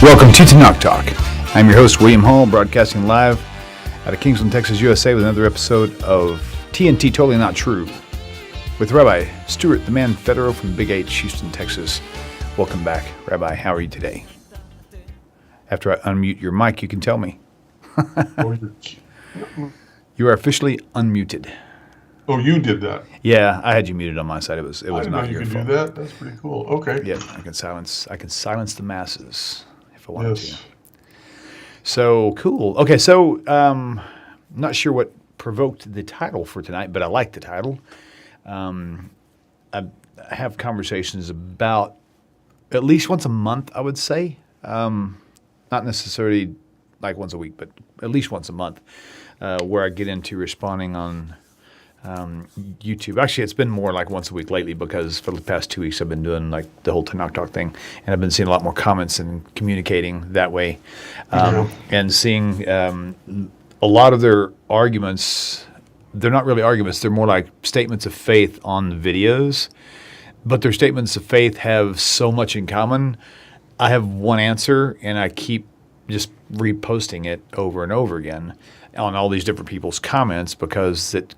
Welcome to Tanakh Talk. I'm your host, William Hall, broadcasting live out of Kingsland, Texas, USA, with another episode of TNT Totally Not True with Rabbi Stuart, the man Federow from Big H, Houston, Texas. Welcome back, Rabbi. How are you today? After I unmute your mic, you can tell me. You are officially unmuted. Oh, you did that? Yeah, I had you muted on my side. It was I didn't not know your you could fault. do that. That's pretty cool. Okay. Yeah, I can silence the masses if I wanted to. Yes. So cool. Okay, so not sure what provoked the title for tonight, but I like the title. I have conversations about at least once a month, I would say. Not necessarily like once a week, but at least once a month, where I get into responding on YouTube. Actually, it's been more like once a week lately because for the past 2 weeks I've been doing like the whole Tanakh Talk thing, and I've been seeing a lot more comments and communicating that way, and seeing a lot of their arguments. They're not really arguments; they're more like statements of faith on videos. But their statements of faith have so much in common. I have one answer, and I keep just reposting it over and over again on all these different people's comments because it's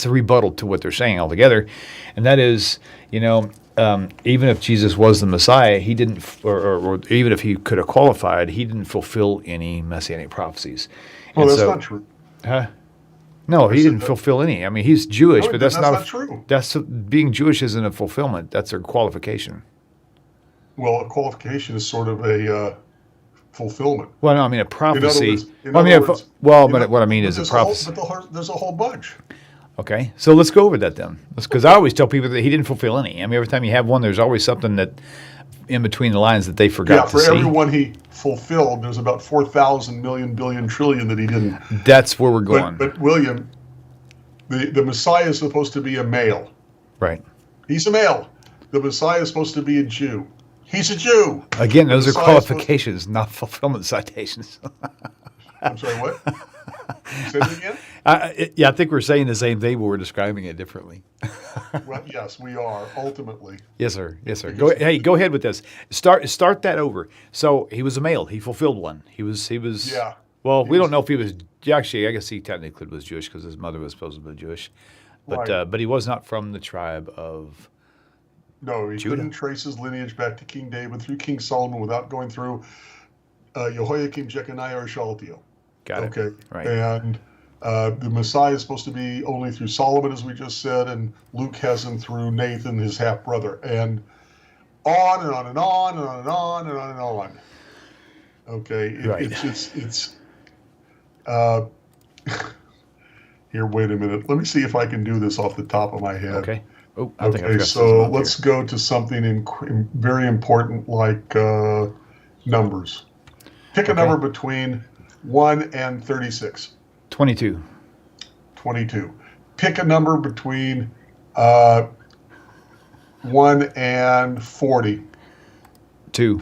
a rebuttal to what they're saying altogether, and that is, even if Jesus was the Messiah, he didn't, or even if he could have qualified, he didn't fulfill any Messianic prophecies. Well, that's not true. Huh? No, he didn't fulfill any. I mean, he's Jewish, but that's not true. Being Jewish isn't a fulfillment. That's a qualification. Well, a qualification is sort of a fulfillment. Well, no, I mean a prophecy. What I mean is a prophecy. There's a whole bunch. Okay, so let's go over that then. Because I always tell people that he didn't fulfill any. I mean, every time you have one, there's always something that in between the lines that they forgot to see. Yeah, for every one he fulfilled, there's about 4,000 million billion trillion that he didn't. That's where we're going. But William, the Messiah is supposed to be a male. Right. He's a male. The Messiah is supposed to be a Jew. He's a Jew. Again, those are qualifications, not fulfillment citations. I'm sorry, what? Say it again? I think we're saying the same thing, but we're describing it differently. Well, yes, we are, ultimately. Yes, sir. Go ahead with this. Start that over. So he was a male. He fulfilled one. He was. Yeah. Well, we don't know if he was. Actually, I guess he technically was Jewish because his mother was supposedly Jewish, but Right. But he was not from the tribe of. No, he Judah. couldn't trace his lineage back to King David through King Solomon without going through Jehoiakim, Jeconiah, or Shealtiel. Got it. Okay. Right. And the Messiah is supposed to be only through Solomon, as we just said, and Luke has him through Nathan, his half-brother, and on and on and on and on and on and on and on. Okay. Right. It's here, wait a minute. Let me see if I can do this off the top of my head. Okay. Oh, I think I've got so let's go to something very important like numbers. Pick a number between 1 and 36. 22. 22. Pick a number between 1 and 40. 2.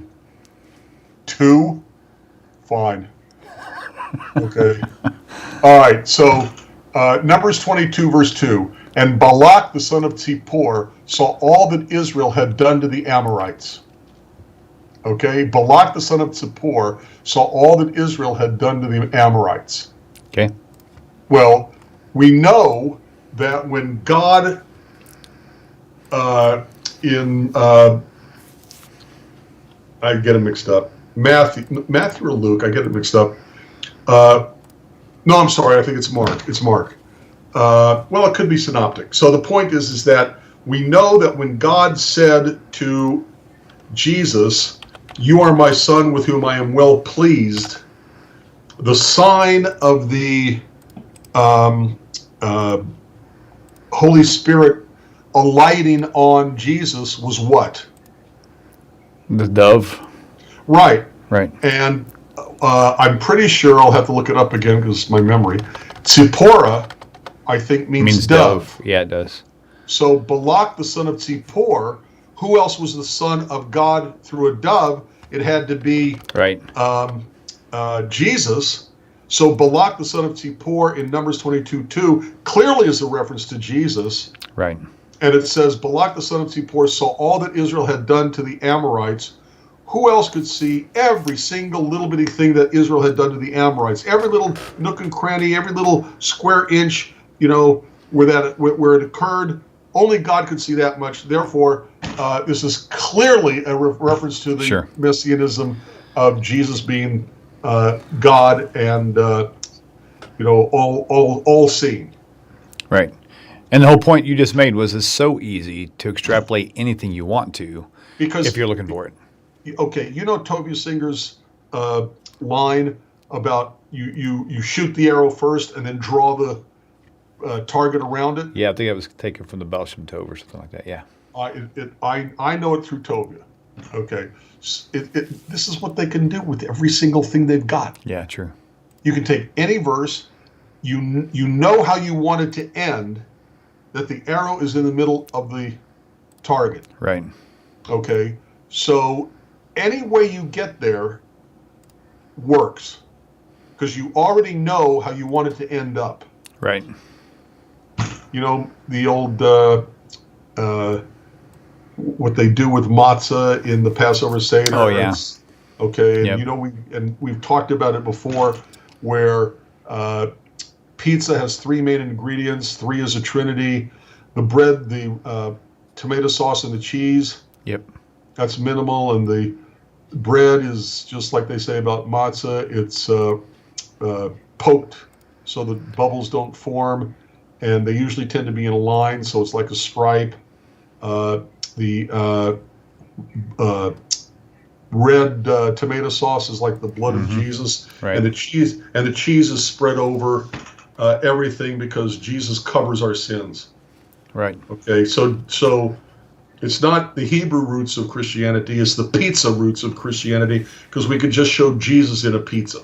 2? Fine. Okay. All right, so Numbers 22, verse 2. And Balak, the son of Zippor, saw all that Israel had done to the Amorites. Okay? Balak, the son of Zippor, saw all that Israel had done to the Amorites. Okay. Well, we know that when God, I get them mixed up. Matthew or Luke, I get it mixed up. No, I'm sorry, I think it's Mark. It's Mark. Well, it could be synoptic. So the point is that we know that when God said to Jesus, "You are my son with whom I am well pleased," the sign of the Holy Spirit alighting on Jesus was what? The dove. Right. Right. And I'm pretty sure, I'll have to look it up again because it's my memory. Tzipporah, I think, means dove. Yeah, it does. So Balak, the son of Zippor, who else was the son of God through a dove? It had to be right. Jesus. So Balak, the son of Zippor, in Numbers 22:2, clearly is a reference to Jesus. Right. And it says, Balak, the son of Zippor, saw all that Israel had done to the Amorites, who else could see every single little bitty thing that Israel had done to the Amorites? Every little nook and cranny, every little square inch, where it occurred. Only God could see that much. Therefore, this is clearly a reference to the messianism of Jesus being God and all seeing. Right. And the whole point you just made was it's so easy to extrapolate anything you want to, because if you're looking for it. Okay, Tovia Singer's line about you shoot the arrow first and then draw the target around it. Yeah, I think it was taken from the Baal Shem Tov or something like that. Yeah. I know it through Tovia. Okay, this is what they can do with every single thing they've got. Yeah, true. You can take any verse, you know how you want it to end, that the arrow is in the middle of the target. Right. Okay, so any way you get there works, because you already know how you want it to end up. Right. The old what they do with matzah in the Passover Seder. Oh yeah. Okay, and we've talked about it before, where pizza has three main ingredients. Three is a trinity: the bread, the tomato sauce, and the cheese. Yep. That's minimal, and the bread is just like they say about matzah. It's poked so the bubbles don't form, and they usually tend to be in a line, so it's like a stripe. The red tomato sauce is like the blood of Jesus, right. and the cheese is spread over everything because Jesus covers our sins. Right. Okay, so it's not the Hebrew roots of Christianity; it's the pizza roots of Christianity, because we could just show Jesus in a pizza.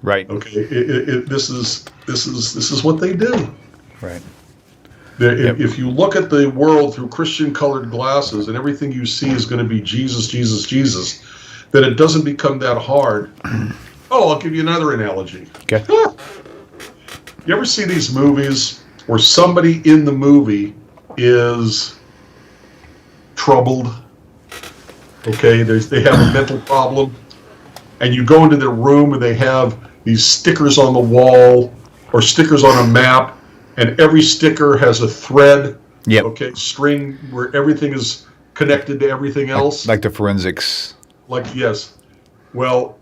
Right. Okay. This is what they do. Right. If you look at the world through Christian-colored glasses and everything you see is going to be Jesus, Jesus, Jesus, then it doesn't become that hard. Oh, I'll give you another analogy. Okay. You ever see these movies where somebody in the movie is troubled? Okay, they have a mental problem, and you go into their room and they have these stickers on the wall or stickers on a map, and every sticker has a thread, okay, string where everything is connected to everything else. Like the forensics. Yes. Well,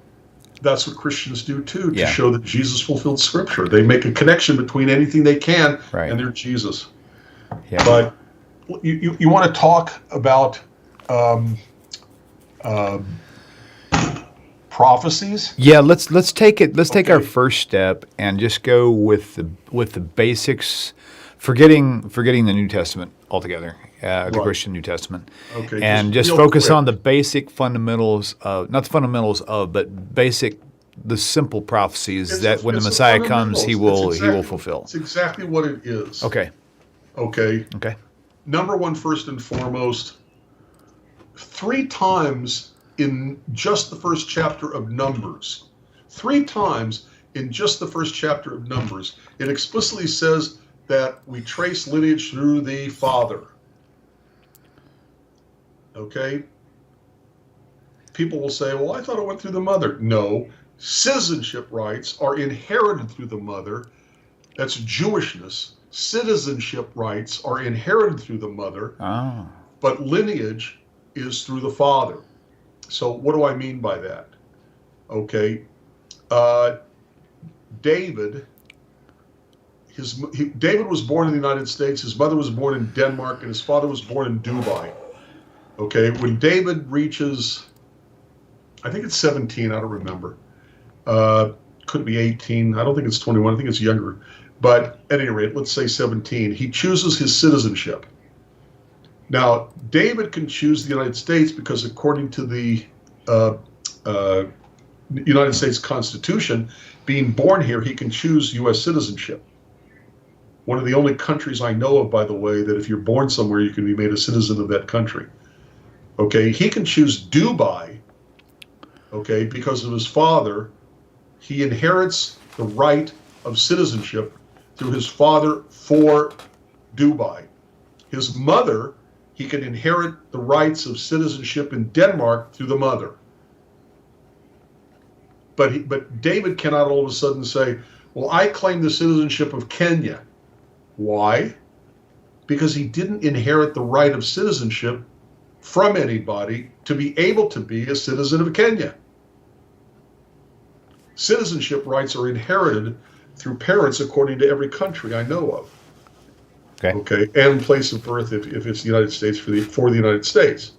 that's what Christians do too, to show that Jesus fulfilled Scripture. They make a connection between anything they can, and they're Jesus. Yeah. But you want to talk about prophecies? Yeah, let's take it. Let's take our first step and just go with the basics, forgetting the New Testament altogether, the Christian New Testament, and just focus on the basic fundamentals of, not the fundamentals of, but the simple prophecies that when the Messiah comes, he will fulfill. It's exactly what it is. Okay. Number one, first and foremost, 3 times in just the first chapter of Numbers, 3 times in just the first chapter of Numbers, it explicitly says that we trace lineage through the father. Okay? People will say, well, I thought it went through the mother. No. Citizenship rights are inherited through the mother. That's Jewishness. Citizenship rights are inherited through the mother. Oh. But lineage is through the father. So what do I mean by that? Okay. David was born in the United States. His mother was born in Denmark, and his father was born in Dubai. Okay. When David reaches, I think it's 17, I don't remember. Could be 18. I don't think it's 21. I think it's younger. But at any rate, let's say 17. He chooses his citizenship. Now, David can choose the United States because according to the United States Constitution, being born here, he can choose U.S. citizenship. One of the only countries I know of, by the way, that if you're born somewhere, you can be made a citizen of that country. Okay, he can choose Dubai, okay, because of his father. He inherits the right of citizenship through his father for Dubai. His mother, he can inherit the rights of citizenship in Denmark through the mother. But David cannot all of a sudden say, well, I claim the citizenship of Kenya. Why? Because he didn't inherit the right of citizenship from anybody to be able to be a citizen of Kenya. Citizenship rights are inherited through parents according to every country I know of. Okay, and place of birth if it's the United States for the United States.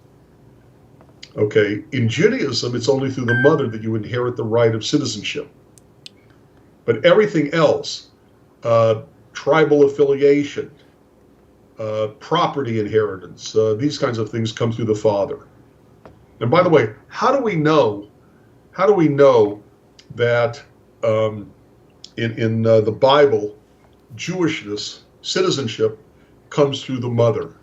Okay, in Judaism, it's only through the mother that you inherit the right of citizenship. But everything else, tribal affiliation, property inheritance, these kinds of things come through the father. And by the way, how do we know that in the Bible, Jewishness, citizenship, comes through the mother?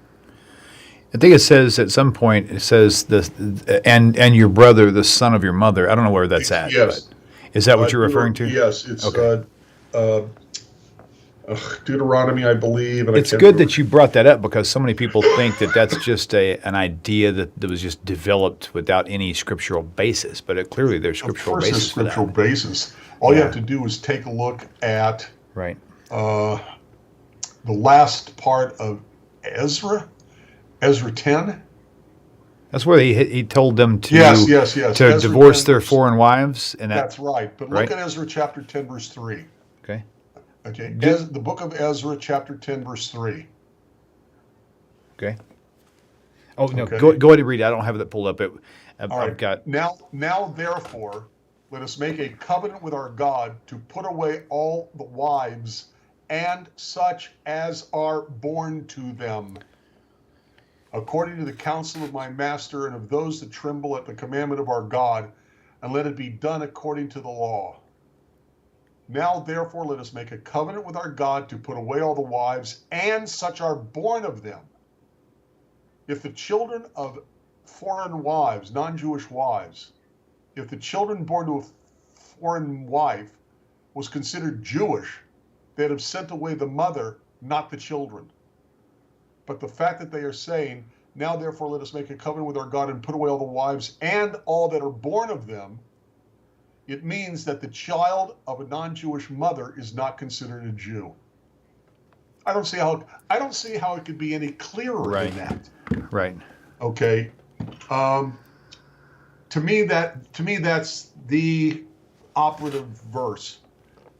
I think it says at some point, it says and your brother, the son of your mother. I don't know where that's at. Yes. But is that what you're referring to? Yes, it's okay. Deuteronomy, I believe. And it's good that you brought that up because so many people think that that's just an idea that was just developed without any scriptural basis. But clearly there's scriptural basis. There's scriptural basis. All you have to do is take a look at the last part of Ezra 10. That's where he told them to to divorce their foreign wives. And that's right. But look at Ezra chapter 10, verse 3. Okay. Okay. The book of Ezra chapter 10, verse 3. Okay. Oh, no. Okay. Go ahead and read it. I don't have that pulled up. I've got. Now, therefore, let us make a covenant with our God to put away all the wives and such as are born to them, according to the counsel of my master and of those that tremble at the commandment of our God, and let it be done according to the law. Now, therefore, let us make a covenant with our God to put away all the wives and such are born of them. If the children of foreign wives, non-Jewish wives, if the children born to a foreign wife was considered Jewish, they'd have sent away the mother, not the children. But the fact that they are saying, now therefore let us make a covenant with our God and put away all the wives and all that are born of them, it means that the child of a non-Jewish mother is not considered a Jew. I don't see how it could be any clearer than that. Right. Okay. To me that's the operative verse.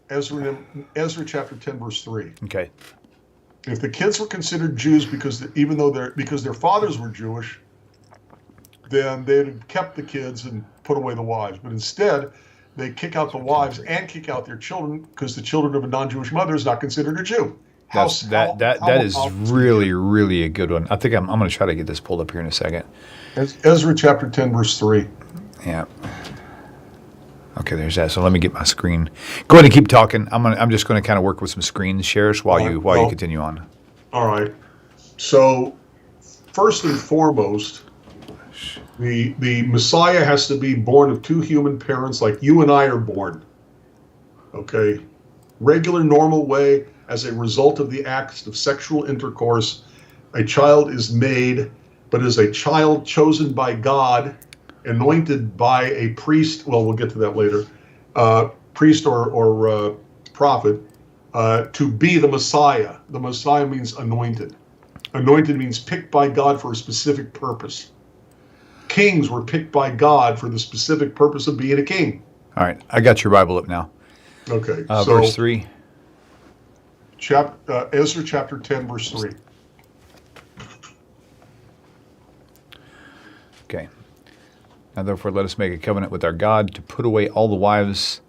Ezra chapter 10, verse 3. Okay. If the kids were considered Jews because their fathers were Jewish, then they'd have kept the kids and put away the wives. But instead, they kick out the wives and kick out their children because the children of a non-Jewish mother is not considered a Jew. That is really, really a good one. I think I'm going to try to get this pulled up here in a second. Ezra chapter 10, verse 3. Yeah. Okay, there's that. So let me get my screen. Go ahead and keep talking. I'm just going to kind of work with some screen shares while you continue on. All right. So first and foremost, the Messiah has to be born of two human parents like you and I are born. Okay? Regular, normal way, as a result of the acts of sexual intercourse, a child is made, but as a child chosen by God, anointed by a priest, well, we'll get to that later, priest or prophet, to be the Messiah. The Messiah means anointed. Anointed means picked by God for a specific purpose. Kings were picked by God for the specific purpose of being a king. All right, I got your Bible up now. Okay. Verse 3. Ezra chapter 10, verse 3. Okay. Now therefore let us make a covenant with our God to put away all the wives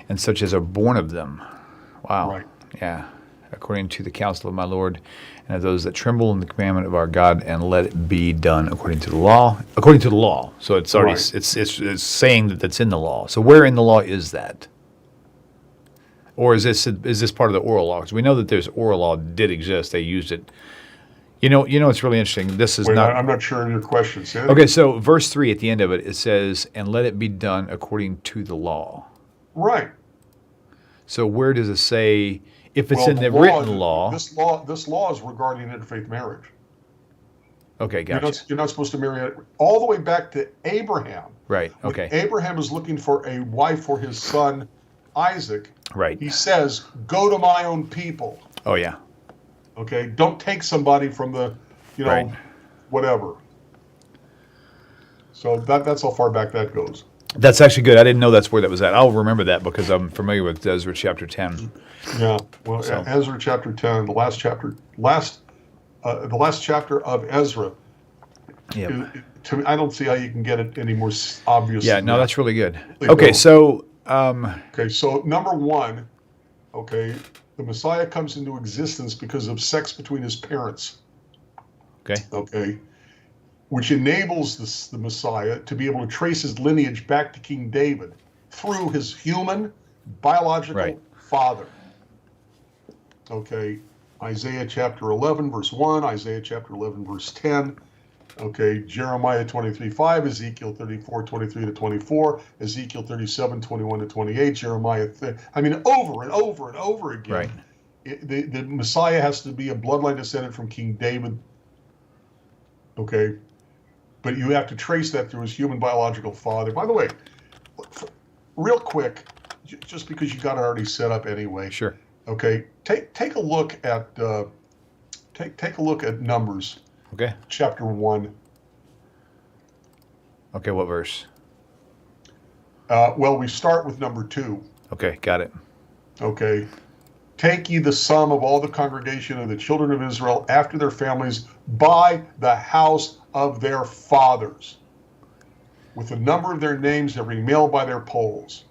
and such as are born of them. Wow. Right. Yeah. According to the counsel of my Lord and of those that tremble in the commandment of our God, and let it be done according to the law. According to the law. So it's already it's saying that that's in the law. So where in the law is that? Or is this part of the oral law? Because we know that there's oral law did exist. They used it. You know, it's really interesting. This is not. I'm not sure of your question. Okay, so verse 3 at the end of it says, "And let it be done according to the law." Right. So where does it say if it's in the written law? This law is regarding interfaith marriage. Okay, gotcha. You're not supposed to marry it all the way back to Abraham. Right. When Okay. Abraham is looking for a wife for his son Isaac. Right. He says, "Go to my own people." Oh yeah. Okay, don't take somebody from the, Right. whatever. So that's how far back that goes. That's actually good. I didn't know that's where that was at. I'll remember that because I'm familiar with Ezra chapter 10. Yeah. Well, So- Ezra chapter 10, the last chapter of Ezra. Yeah. To me, I don't see how you can get it any more obvious. Yeah. than No, that. that's really good. They Okay. don't. So. Okay, so number one, okay, the Messiah comes into existence because of sex between his parents. Okay, which enables the Messiah to be able to trace his lineage back to King David through his human, biological father. Okay, Isaiah chapter 11, verse 1, Isaiah chapter 11, verse 10. Okay, Jeremiah 23:5, Ezekiel 34:23 to 24, Ezekiel 37:21 to 28, Jeremiah. Over and over and over again. Right. The Messiah has to be a bloodline descendant from King David. Okay, but you have to trace that through his human biological father. By the way, real quick, just because you got it already set up anyway. Sure. Okay, take a look at take a look at Numbers. Okay. Chapter 1. Okay. What verse? Well, we start with number 2. Okay. Got it. Okay. Take ye the sum of all the congregation of the children of Israel after their families by the house of their fathers, with the number of their names, every male by their polls.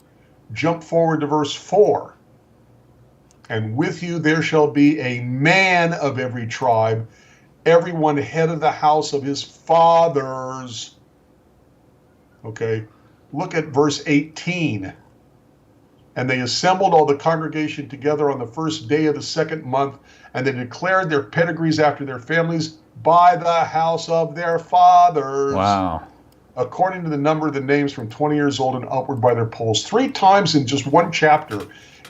Jump forward to verse 4. And with you there shall be a man of every tribe, everyone head of the house of his fathers. Okay, look at verse 18. And they assembled all the congregation together on the first day of the second month, and they declared their pedigrees after their families by the house of their fathers. Wow. According to the number of the names from 20 years old and upward by their polls. 3 times in just one chapter,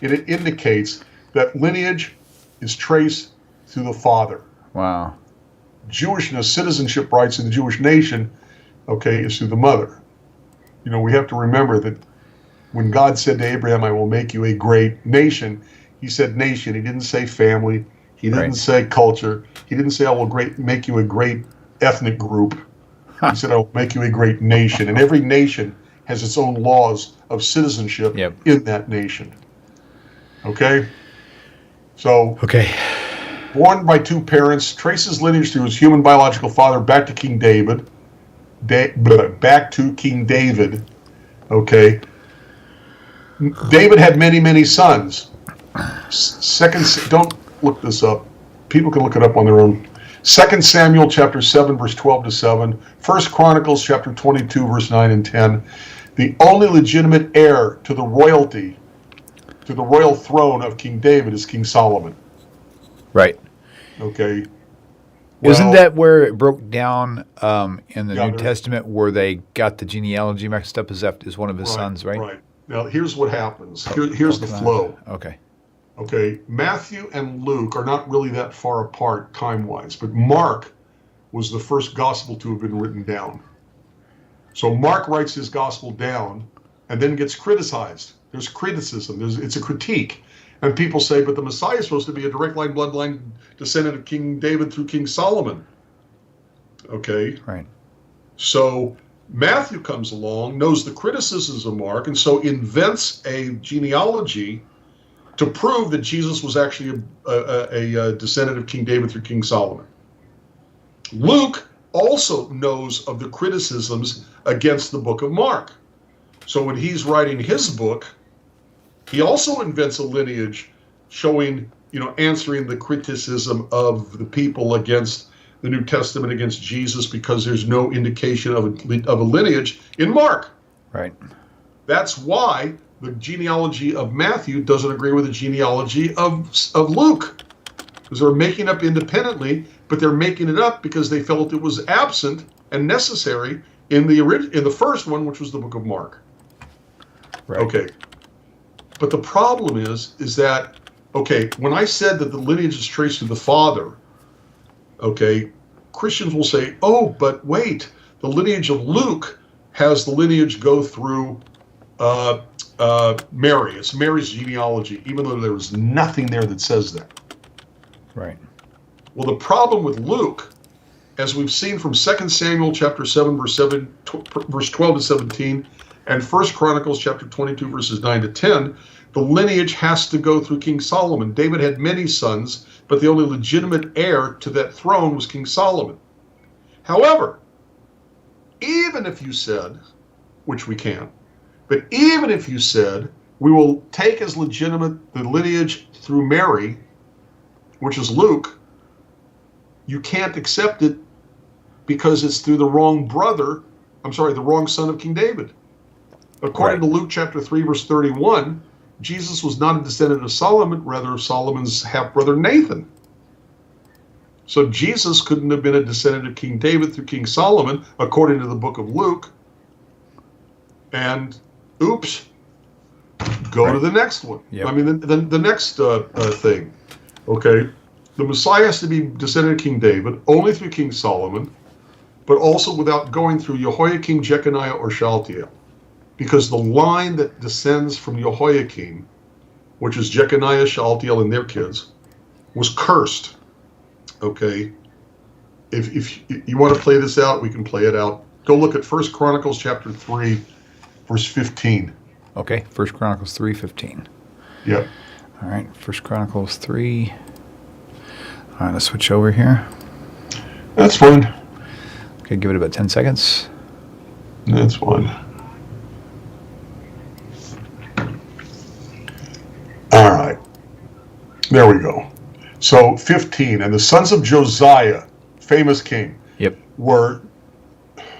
it indicates that lineage is traced through the father. Wow. Jewishness, citizenship rights in the Jewish nation, okay, is through the mother. We have to remember that when God said to Abraham, "I will make you a great nation," he said nation. He didn't say family. He didn't say culture. He didn't say, "I will make you a great ethnic group." He said, "I will make you a great nation." And every nation has its own laws of citizenship in that nation. Okay? So, Okay. born by 2 parents, traces lineage through his human biological father back to King David. Okay? David had many, many sons. Don't look this up. People can look it up on their own. 2 Samuel chapter 7, verse 12 to 7. 1 Chronicles chapter 22, verse 9 and 10. The only legitimate heir to the royalty, to the royal throne of King David is King Solomon. Right. Okay. Isn't that where it broke down in the New there- Testament where they got the genealogy mixed up as one of his sons, right? Right. Now, here's what happens. Here's the flow. Okay. Okay, Matthew and Luke are not really that far apart time-wise, but Mark was the first gospel to have been written down. So Mark writes his gospel down and then gets criticized. There's criticism. It's a critique. And people say, but the Messiah is supposed to be a direct line, bloodline descendant of King David through King Solomon. Okay? Right. So Matthew comes along, knows the criticisms of Mark, and so invents a genealogy to prove that Jesus was actually a descendant of King David through King Solomon. Luke also knows of the criticisms against the book of Mark. So when he's writing his book, he also invents a lineage showing, answering the criticism of the people against the New Testament, against Jesus, because there's no indication of a lineage in Mark. Right. That's why the genealogy of Matthew doesn't agree with the genealogy of Luke, because they're making up independently, but they're making it up because they felt it was absent and necessary in the first one, which was the book of Mark. Right. Okay. But the problem is that, okay, when I said that the lineage is traced to the father, okay, Christians will say, oh, but wait, the lineage of Luke has the lineage go through Mary. It's Mary's genealogy, even though there was nothing there that says that. Right. Well, the problem with Luke, as we've seen from 2 Samuel chapter 7, verse 12 to 17, and 1 Chronicles chapter 22, verses 9 to 10, the lineage has to go through King Solomon. David had many sons, but the only legitimate heir to that throne was King Solomon. However, even if you said, which we can't, but even if you said, we will take as legitimate the lineage through Mary, which is Luke, you can't accept it because it's through the wrong the wrong son of King David. According to Luke chapter 3, verse 31, Jesus was not a descendant of Solomon, rather Solomon's half-brother Nathan. So Jesus couldn't have been a descendant of King David through King Solomon, according to the book of Luke. And oops, go to the next one. Yep. I mean, the next thing. Okay, the Messiah has to be descendant of King David only through King Solomon, but also without going through Jehoiakim, Jeconiah, or Shealtiel. Because the line that descends from Jehoiakim, which is Jeconiah, Shealtiel, and their kids, was cursed. Okay, if you want to play this out, we can play it out. Go look at 1 Chronicles chapter 3, verse 15. Okay, 1 Chronicles 3:15. Yep. All right, 1 Chronicles 3. All right, let's switch over here. That's fine. Okay, give it about 10 seconds. That's fine. All right. There we go. So 15, and the sons of Josiah, famous king, were,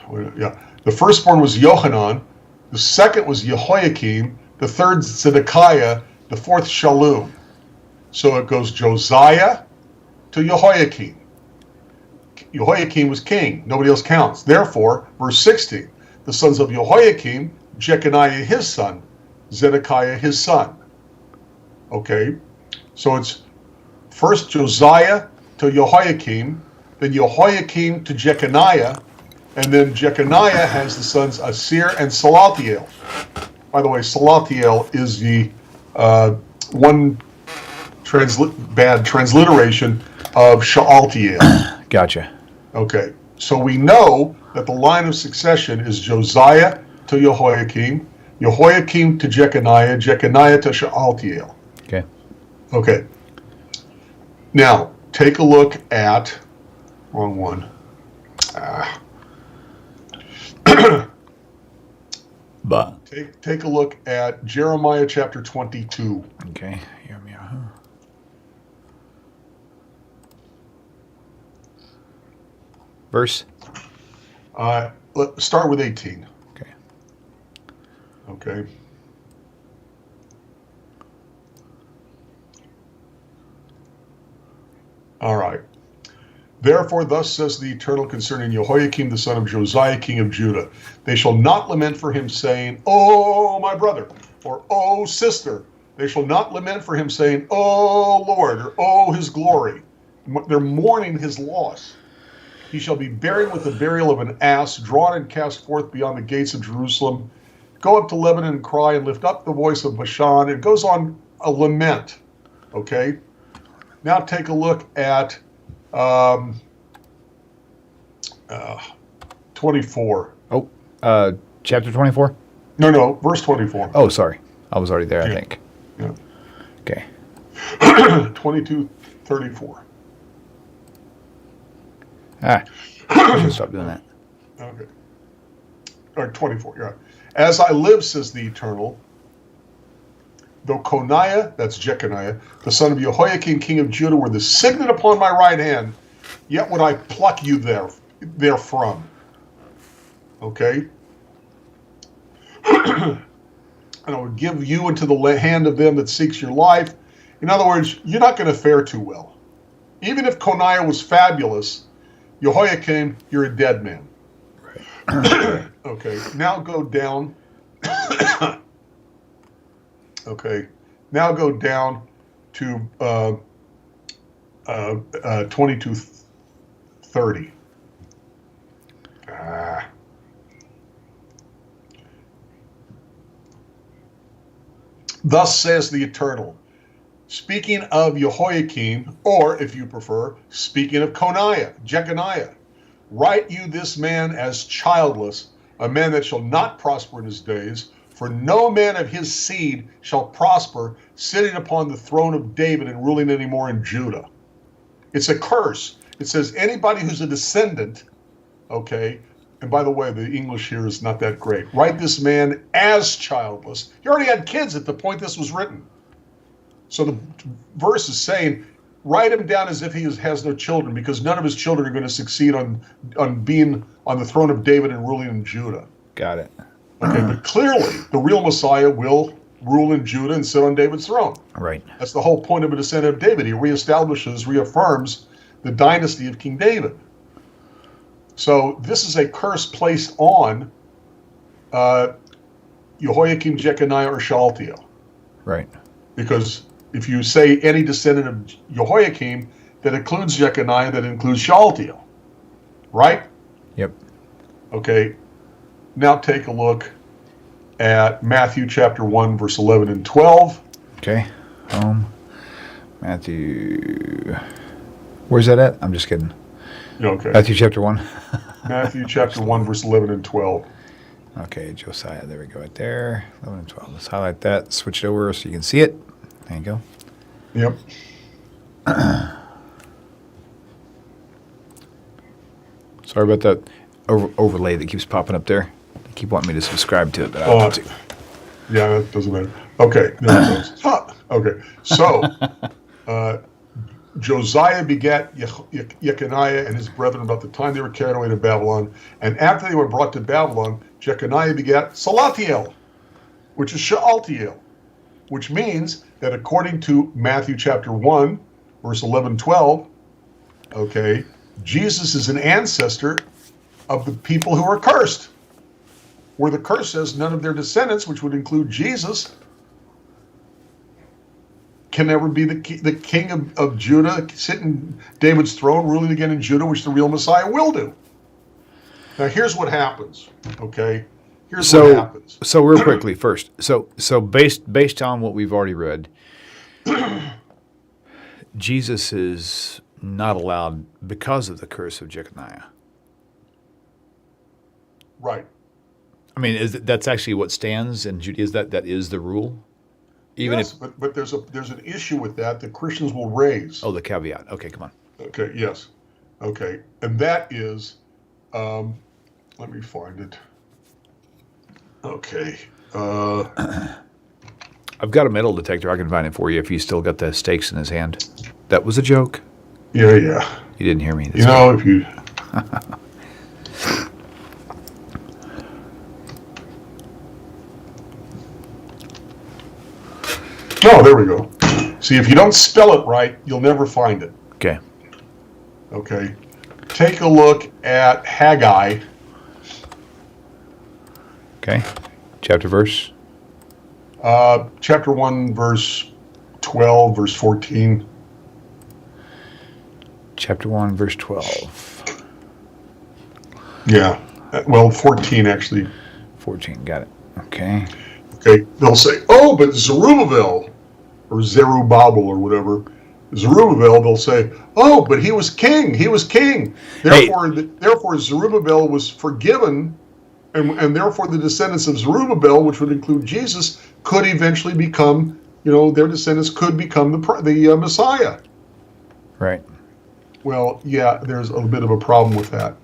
the firstborn was Johanan, the second was Jehoiakim, the third Zedekiah, the fourth Shallum. So it goes Josiah to Jehoiakim. Jehoiakim was king. Nobody else counts. Therefore, verse 16, the sons of Jehoiakim, Jeconiah his son, Zedekiah his son. Okay, so it's first Josiah to Jehoiakim, then Jehoiakim to Jeconiah, and then Jeconiah has the sons Asir and Salathiel. By the way, Salathiel is the one bad transliteration of Shealtiel. Gotcha. Okay, so we know that the line of succession is Josiah to Jehoiakim, Jehoiakim to Jeconiah, Jeconiah to Shealtiel. Okay. Okay. Now, take a look at, wrong one. Take a look at Jeremiah chapter 22. Okay. Verse? Let's start with 18. Okay. Okay. All right. Therefore, thus says the Eternal concerning Jehoiakim, the son of Josiah, king of Judah. They shall not lament for him, saying, "Oh, my brother," or "Oh, sister." They shall not lament for him, saying, "Oh, Lord," or "Oh, his glory." They're mourning his loss. He shall be buried with the burial of an ass, drawn and cast forth beyond the gates of Jerusalem. Go up to Lebanon and cry and lift up the voice of Bashan. It goes on a lament. Okay? Now take a look at 24. Oh, chapter 24? No, verse 24. Oh, sorry. I was already there, I think. Yeah. Okay. 22:34. I should stop doing that. Okay. Or 24, you're right. As I live, says the Eternal, though Coniah, that's Jeconiah, the son of Jehoiakim, king of Judah, were the signet upon my right hand, yet would I pluck you therefrom. Okay? And I would give you into the hand of them that seeks your life. In other words, you're not going to fare too well. Even if Coniah was fabulous, Jehoiakim, you're a dead man. Right. Okay, now go down. Okay, now go down to 22:30. Thus says the Eternal, speaking of Jehoiakim, or if you prefer, speaking of Jeconiah, write you this man as childless, a man that shall not prosper in his days, for no man of his seed shall prosper, sitting upon the throne of David and ruling anymore in Judah. It's a curse. It says anybody who's a descendant, okay, and by the way, the English here is not that great. Write this man as childless. He already had kids at the point this was written. So the verse is saying, write him down as if he has no children, because none of his children are going to succeed on being on the throne of David and ruling in Judah. Got it. Okay, but clearly the real Messiah will rule in Judah and sit on David's throne. Right. That's the whole point of a descendant of David. He reaffirms the dynasty of King David. So this is a curse placed on Jehoiakim, Jeconiah, or Shealtiel. Right. Because if you say any descendant of Jehoiakim, that includes Jeconiah, that includes Shealtiel. Right? Yep. Okay. Now take a look at Matthew chapter 1, verse 11 and 12. Okay. Matthew. Where's that at? I'm just kidding. Okay. Matthew chapter 1. Matthew chapter 1, verse 11 and 12. Okay, Josiah. There we go, right there. 11 and 12. Let's highlight that. Switch it over so you can see it. There you go. Yep. Sorry about that overlay that keeps popping up there. They keep wanting me to subscribe to it, but I don't want to. Yeah, that doesn't matter. Okay. There it goes. Okay. So, Josiah begat Jeconiah and his brethren about the time they were carried away to Babylon. And after they were brought to Babylon, Jeconiah begat Salatiel, which is Shealtiel, which means that according to Matthew chapter 1, verse 11, 12, okay, Jesus is an ancestor of the people who are cursed. Where the curse says none of their descendants, which would include Jesus, can ever be the king of Judah, sitting David's throne, ruling again in Judah, which the real Messiah will do. Now, here's what happens, okay? Here's what happens. So real quickly first. So based on what we've already read, Jesus is not allowed because of the curse of Jeconiah. Right. I mean, that's actually what stands in Judaism? That is the rule? Yes, but there's an issue with that Christians will raise. Oh, the caveat. Okay, come on. Okay, yes. Okay, and that is, let me find it. Okay. I've got a metal detector. I can find it for you if he's still got the stakes in his hand. That was a joke. Yeah. You didn't hear me. If you... Oh, there we go. See, if you don't spell it right, you'll never find it. Okay. Okay. Take a look at Haggai. Okay. Chapter verse? Chapter 1, verse 12, verse 14. Chapter 1, verse 12. Yeah. Well, 14, actually. 14, got it. Okay. Okay. They'll say, oh, but Zerubbabel, or Zerubbabel, or whatever. Zerubbabel, they'll say, oh, but he was king. He was king. Therefore, Zerubbabel was forgiven, and therefore the descendants of Zerubbabel, which would include Jesus, could eventually become, their descendants could become the Messiah. Right. Well, yeah, there's a bit of a problem with that.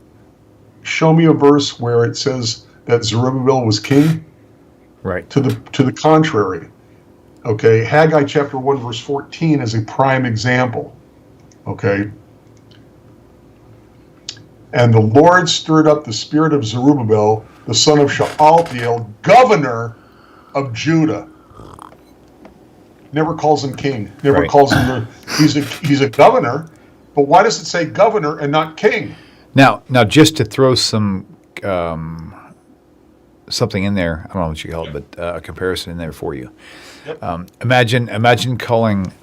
Show me a verse where it says that Zerubbabel was king. Right. To the contrary. Okay, Haggai chapter 1, verse 14 is a prime example. Okay. And the Lord stirred up the spirit of Zerubbabel, the son of Shealtiel, governor of Judah. Never calls him king. Never calls him he's a governor. But why does it say governor and not king? Now, just to throw some something in there, I don't know what you call it, but a comparison in there for you. Yep. Imagine calling.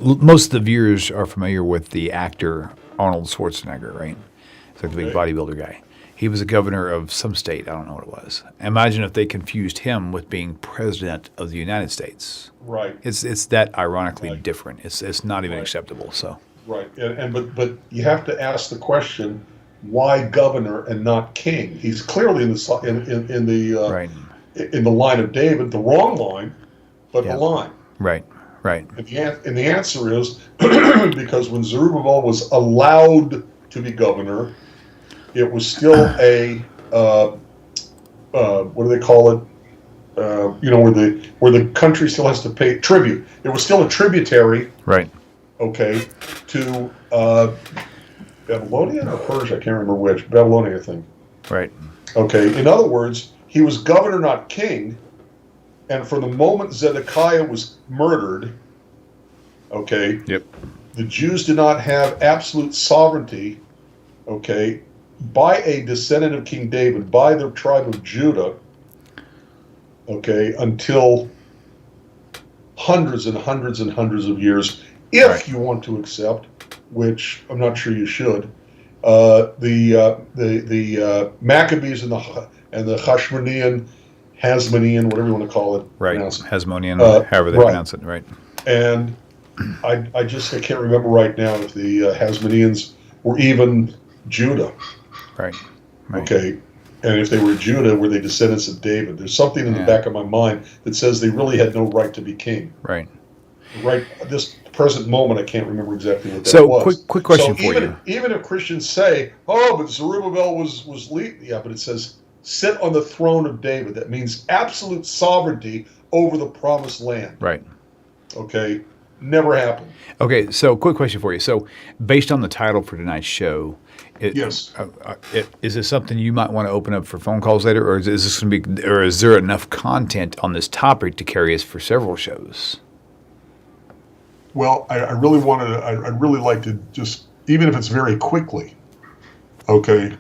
Most of the viewers are familiar with the actor Arnold Schwarzenegger, right? It's like the big bodybuilder guy. He was a governor of some state. I don't know what it was. Imagine if they confused him with being president of the United States. Right. It's that ironically Right. different. It's not even Right. acceptable. So Right. But you have to ask the question, why governor and not king? He's clearly in the right. in the line of David, the wrong line, but Yeah. the line. Right. Right. And the answer is because when Zerubbabel was allowed to be governor, it was still a what do they call it? Where the country still has to pay tribute. It was still a tributary. Right. Okay, to Babylonian or Persia? I can't remember which. Babylonia, I think. Right. Okay. In other words, he was governor, not king. And from the moment Zedekiah was murdered, okay, Yep. the Jews did not have absolute sovereignty, okay, by a descendant of King David, by the tribe of Judah, okay, until hundreds and hundreds and hundreds of years, if Right. you want to accept, which I'm not sure you should, the Maccabees and the Hasmonean, whatever you want to call it. Right. pronounce it. Hasmonean, however they right. pronounce it. Right. And I can't remember right now if the Hasmoneans were even Judah. Right. Right. Okay. And if they were Judah, were they descendants of David? There's something in the back of my mind that says they really had no right to be king. Right. Right. This present moment, I can't remember exactly what that was. So, quick question for you. Even if Christians say, "Oh, but Zerubbabel was lead," yeah, but it says, "Sit on the throne of David." That means absolute sovereignty over the promised land. Right. Okay. Never happened. Okay, so quick question for you. So, based on the title for tonight's show, Yes. Is this something you might want to open up for phone calls later, or is this going to be, or is there enough content on this topic to carry us for several shows? Well, I really wanted to, I'd really like to just, even if it's very quickly, okay,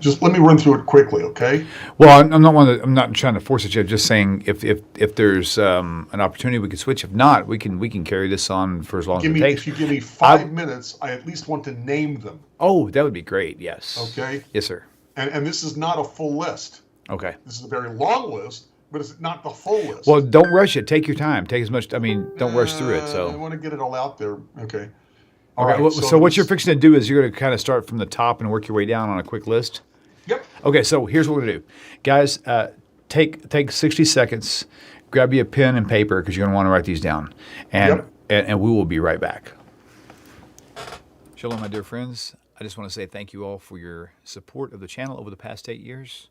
just let me run through it quickly, okay? Well, I'm not trying to force it. I'm just saying if there's an opportunity, we could switch. If not, we can carry this on for as long as it takes. If you give me 5 minutes, I at least want to name them. Oh, that would be great. Yes. Okay. Yes, sir. And this is not a full list. Okay. This is a very long list, but it's not the full list. Well, don't rush it. Take your time. Take as much. Don't rush through it. I So. want to get it all out there. Okay. All right. right. So what you're fixing to do is you're going to kind of start from the top and work your way down on a quick list. Yep. Okay. So here's what we're going to do, guys. Take 60 seconds. Grab you a pen and paper because you're going to want to write these down, and we will be right back. Shalom, my dear friends. I just want to say thank you all for your support of the channel over the past 8 years.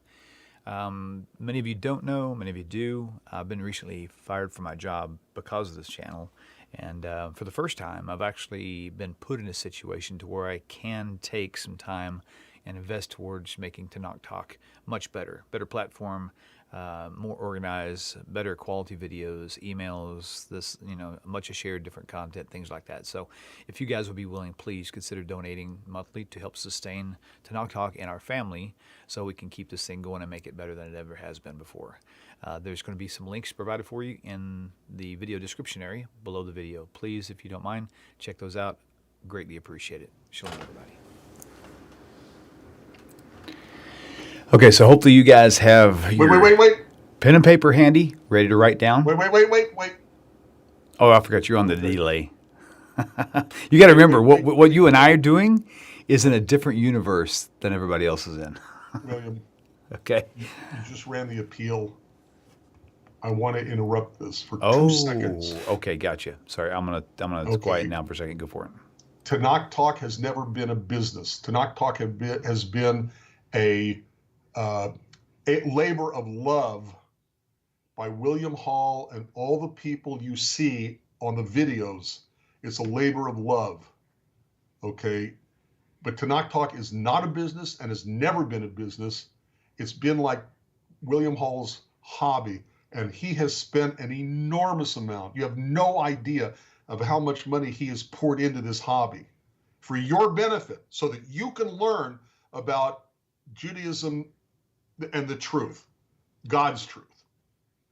Many of you don't know, many of you do. I've been recently fired from my job because of this channel. And for the first time, I've actually been put in a situation to where I can take some time and invest towards making Tanakh Talk much better. Better platform, more organized, better quality videos, emails, much shared different content, things like that. So if you guys would be willing, please consider donating monthly to help sustain Tanakh Talk and our family so we can keep this thing going and make it better than it ever has been before. There's going to be some links provided for you in the video description area below the video. Please, if you don't mind, check those out. Greatly appreciate it. Shalom, everybody. Okay, so hopefully you guys have your Wait. pen and paper handy, ready to write down. Wait. Oh, I forgot you're on the delay. You got to remember, what you and I are doing is in a different universe than everybody else is in. William, Okay. you just ran the appeal. I want to interrupt this for 2 seconds. Okay, gotcha. Sorry, I'm gonna quiet now for a second. Go for it. Tanakh Talk has never been a business. Tanakh Talk has been a labor of love by William Hall and all the people you see on the videos. It's a labor of love, okay? But Tanakh Talk is not a business and has never been a business. It's been like William Hall's hobby, and he has spent an enormous amount. You have no idea of how much money he has poured into this hobby for your benefit so that you can learn about Judaism and the truth, God's truth.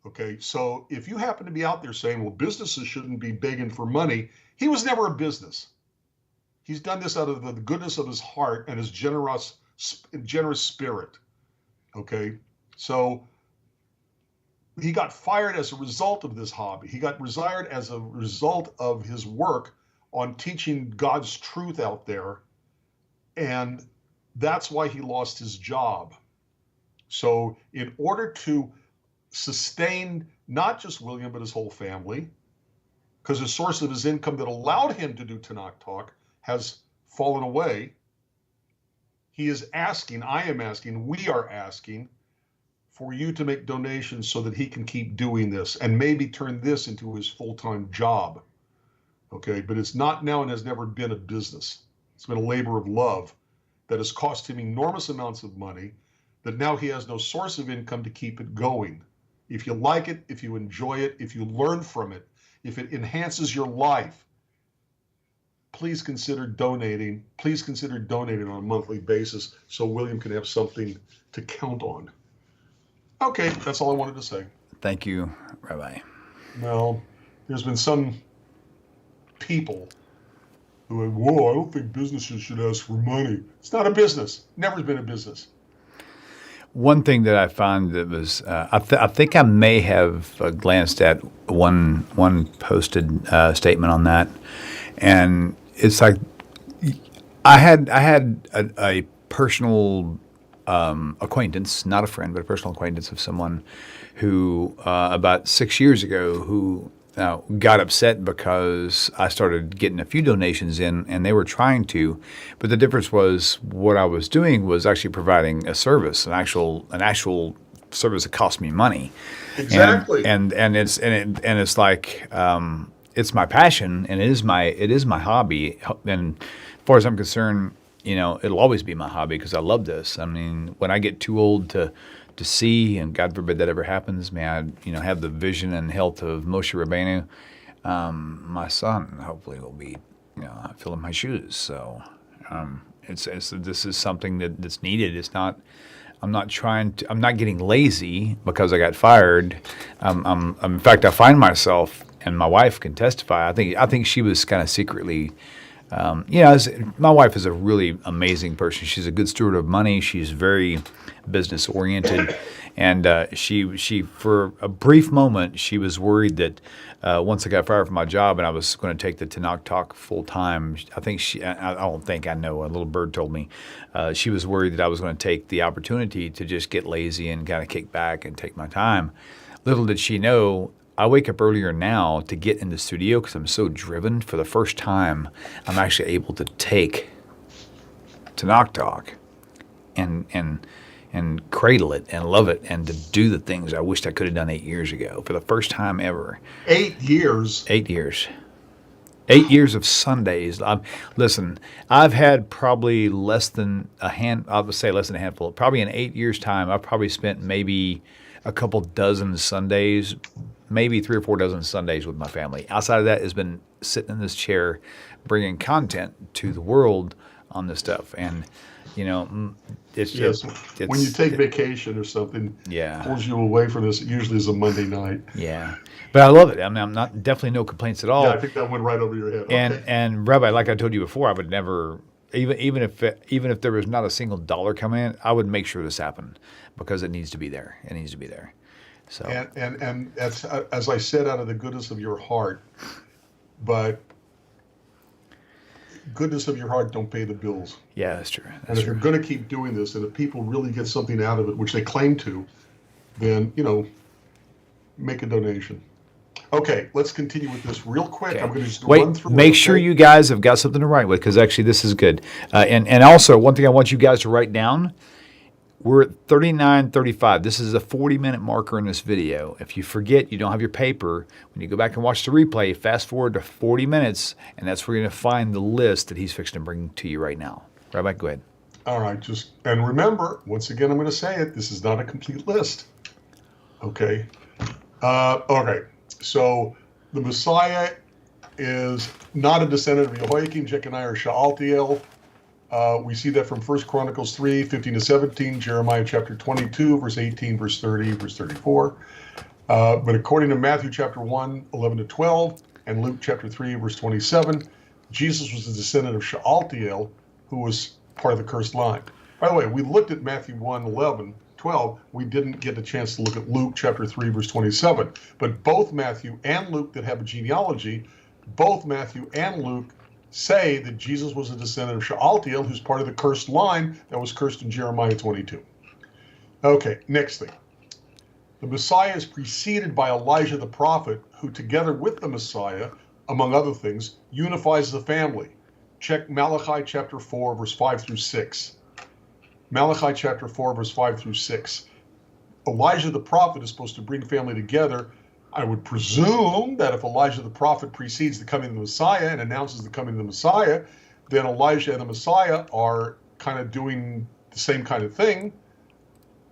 Okay, so if you happen to be out there saying, well, businesses shouldn't be begging for money, he was never a business. He's done this out of the goodness of his heart and his generous generous spirit. Okay, so he got fired as a result of this hobby. He got fired as a result of his work on teaching God's truth out there, and that's why he lost his job. So in order to sustain not just William, but his whole family, because the source of his income that allowed him to do Tanakh Talk has fallen away, he is asking, I am asking, we are asking for you to make donations so that he can keep doing this and maybe turn this into his full-time job. Okay, but it's not now and has never been a business. It's been a labor of love that has cost him enormous amounts of money, that now he has no source of income to keep it going. If you like it, if you enjoy it, if you learn from it, if it enhances your life, please consider donating. Please consider donating on a monthly basis so William can have something to count on. Okay, that's all I wanted to say. Thank you, Rabbi. Now, there's been some people who are, whoa, I don't think businesses should ask for money. It's not a business. Never been a business. One thing that I found that was, I think I may have glanced at one posted statement on that, and it's like I had a personal acquaintance, not a friend, but a personal acquaintance of someone who about 6 years ago who got upset because I started getting a few donations in, and they were trying to, but the difference was what I was doing was actually providing a service, an actual service that cost me money. Exactly. And it's like it's my passion, and it is my hobby. And as far as I'm concerned, it'll always be my hobby because I love this. I mean, when I get too old to see, and God forbid that ever happens, may I, have the vision and health of Moshe Rabbeinu, my son hopefully will be, filling my shoes. So this is something that's needed. It's not. I'm not getting lazy because I got fired. In fact, I find myself, and my wife can testify. I think she was kind of secretly. My wife is a really amazing person. She's a good steward of money. She's very business oriented, and she for a brief moment she was worried that once I got fired from my job and I was going to take the Tanakh Talk full time. I know. A little bird told me she was worried that I was going to take the opportunity to just get lazy and kind of kick back and take my time. Little did she know, I wake up earlier now to get in the studio because I'm so driven. For the first time, I'm actually able to take Tanakh Talk and cradle it and love it and to do the things I wished I could have done 8 years ago for the first time ever. 8 years? 8 years. 8 years of Sundays. Listen, I've had probably less than a handful. Probably in 8 years' time, I've probably spent maybe a couple dozen Sundays, maybe 3 or 4 dozen Sundays with my family. Outside of that has been sitting in this chair, bringing content to the world on this stuff. And, it's just... when you take vacation or something, yeah, pulls you away from this, it usually is a Monday night. Yeah. But I love it. I mean, I'm not, definitely no complaints at all. Yeah, I think that went right over your head. And Rabbi, like I told you before, I would never... Even if there was not a single dollar coming in, I would make sure this happened because it needs to be there. It needs to be there. So and that's, as I said, out of the goodness of your heart, but goodness of your heart don't pay the bills. Yeah, that's true. And if you're going to keep doing this, and if people really get something out of it, which they claim to, then make a donation. Okay, let's continue with this real quick. Okay. I'm going to just run through. Make sure you guys have got something to write with, because actually this is good. And also, one thing I want you guys to write down, we're at 39:35. This is a 40-minute marker in this video. If you forget, you don't have your paper, when you go back and watch the replay, fast forward to 40 minutes, and that's where you're going to find the list that he's fixing to bring to you right now. Rabbi, go ahead. All right, and remember, once again, I'm going to say it, this is not a complete list. Okay? Okay. So the Messiah is not a descendant of Jehoiakim, Jeconiah, or Shealtiel. We see that from 1 Chronicles 3, 15 to 17, Jeremiah chapter 22, verse 18, verse 30, verse 34. But according to Matthew chapter 1, 11 to 12, and Luke chapter 3, verse 27, Jesus was the descendant of Shealtiel, who was part of the cursed line. By the way, we looked at Matthew 1, 11, 12. We didn't get a chance to look at Luke chapter 3, verse 27. But both Matthew and Luke that have a genealogy, both Matthew and Luke say that Jesus was a descendant of Shealtiel, who's part of the cursed line that was cursed in Jeremiah 22. Okay, next thing. The Messiah is preceded by Elijah the prophet, who together with the Messiah, among other things, unifies the family. Check Malachi chapter 4, verse 5 through 6. Malachi chapter 4, verse 5 through 6. Elijah the prophet is supposed to bring family together. I would presume that if Elijah the prophet precedes the coming of the Messiah and announces the coming of the Messiah, then Elijah and the Messiah are kind of doing the same kind of thing.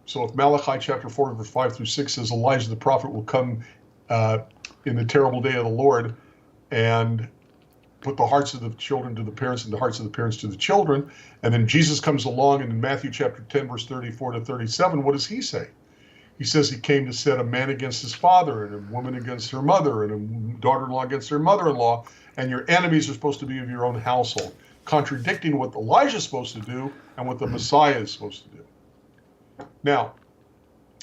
So if Malachi chapter 4, verse 5 through 6 says Elijah the prophet will come in the terrible day of the Lord and put the hearts of the children to the parents and the hearts of the parents to the children, and then Jesus comes along, and in Matthew chapter 10, verse 34 to 37, what does he say? He says he came to set a man against his father, and a woman against her mother, and a daughter-in-law against her mother-in-law, and your enemies are supposed to be of your own household, contradicting what Elijah is supposed to do and what the Messiah is supposed to do. Now,